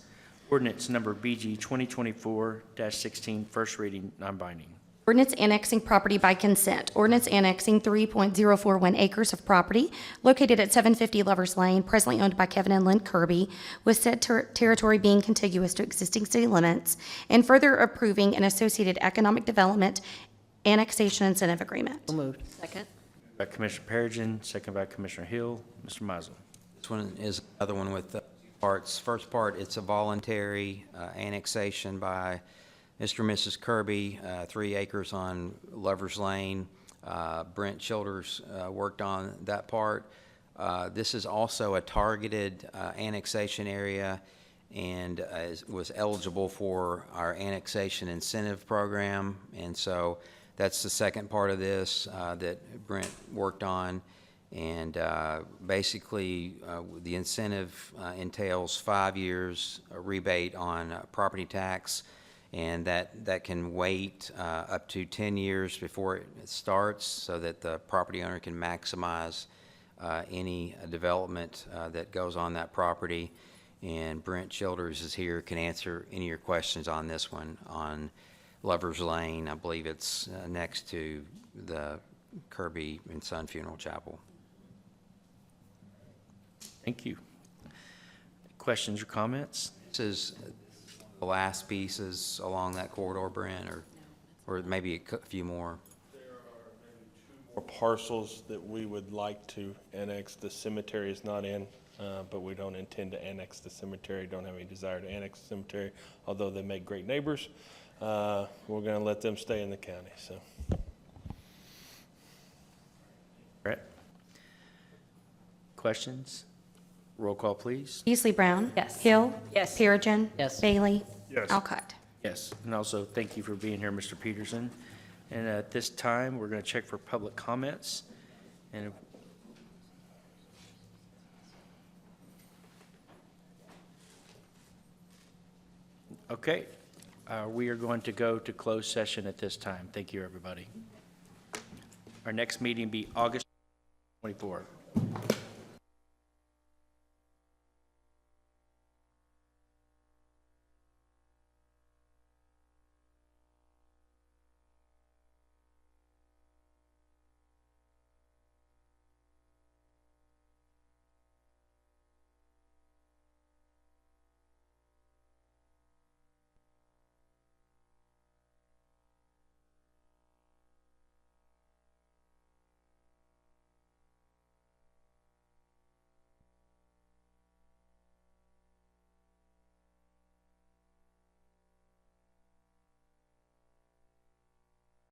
Ordinance number BG 2024-16, first reading, non-binding. Ordinance annexing property by consent. Ordinance annexing 3.041 acres of property located at 750 Lovers Lane, presently owned by Kevin and Lynn Kirby, with said territory being contiguous to existing city limits, and further approving an associated economic development annexation incentive agreement. So moved. Second. By Commissioner Perigin, second by Commissioner Hill. Mr. Mizel. This one is another one with parts. First part, it's a voluntary annexation by Mr. and Mrs. Kirby, 3 acres on Lovers Lane. Brent Childers worked on that part. This is also a targeted annexation area and was eligible for our annexation incentive program. And so that's the second part of this that Brent worked on. And basically, the incentive entails 5 years rebate on property tax, and that can wait up to 10 years before it starts, so that the property owner can maximize any development that goes on that property. And Brent Childers is here, can answer any of your questions on this one, on Lovers Lane. I believe it's next to the Kirby and Son Funeral Chapel. Thank you. Questions or comments? This is the last pieces along that corridor, Brent, or maybe a few more. Or parcels that we would like to annex. The cemetery is not in, but we don't intend to annex the cemetery, don't have any desire to annex the cemetery, although they make great neighbors. We're going to let them stay in the county, so. Brett? Questions? Roll call, please. Beasley Brown. Yes. Hill. Yes. Perigin. Yes. Bailey. Yes. Alcott. Yes, and also thank you for being here, Mr. Peterson. And at this time, we're going to check for public comments. And okay, we are going to go to closed session at this time. Thank you, everybody. Our next meeting will be August 24.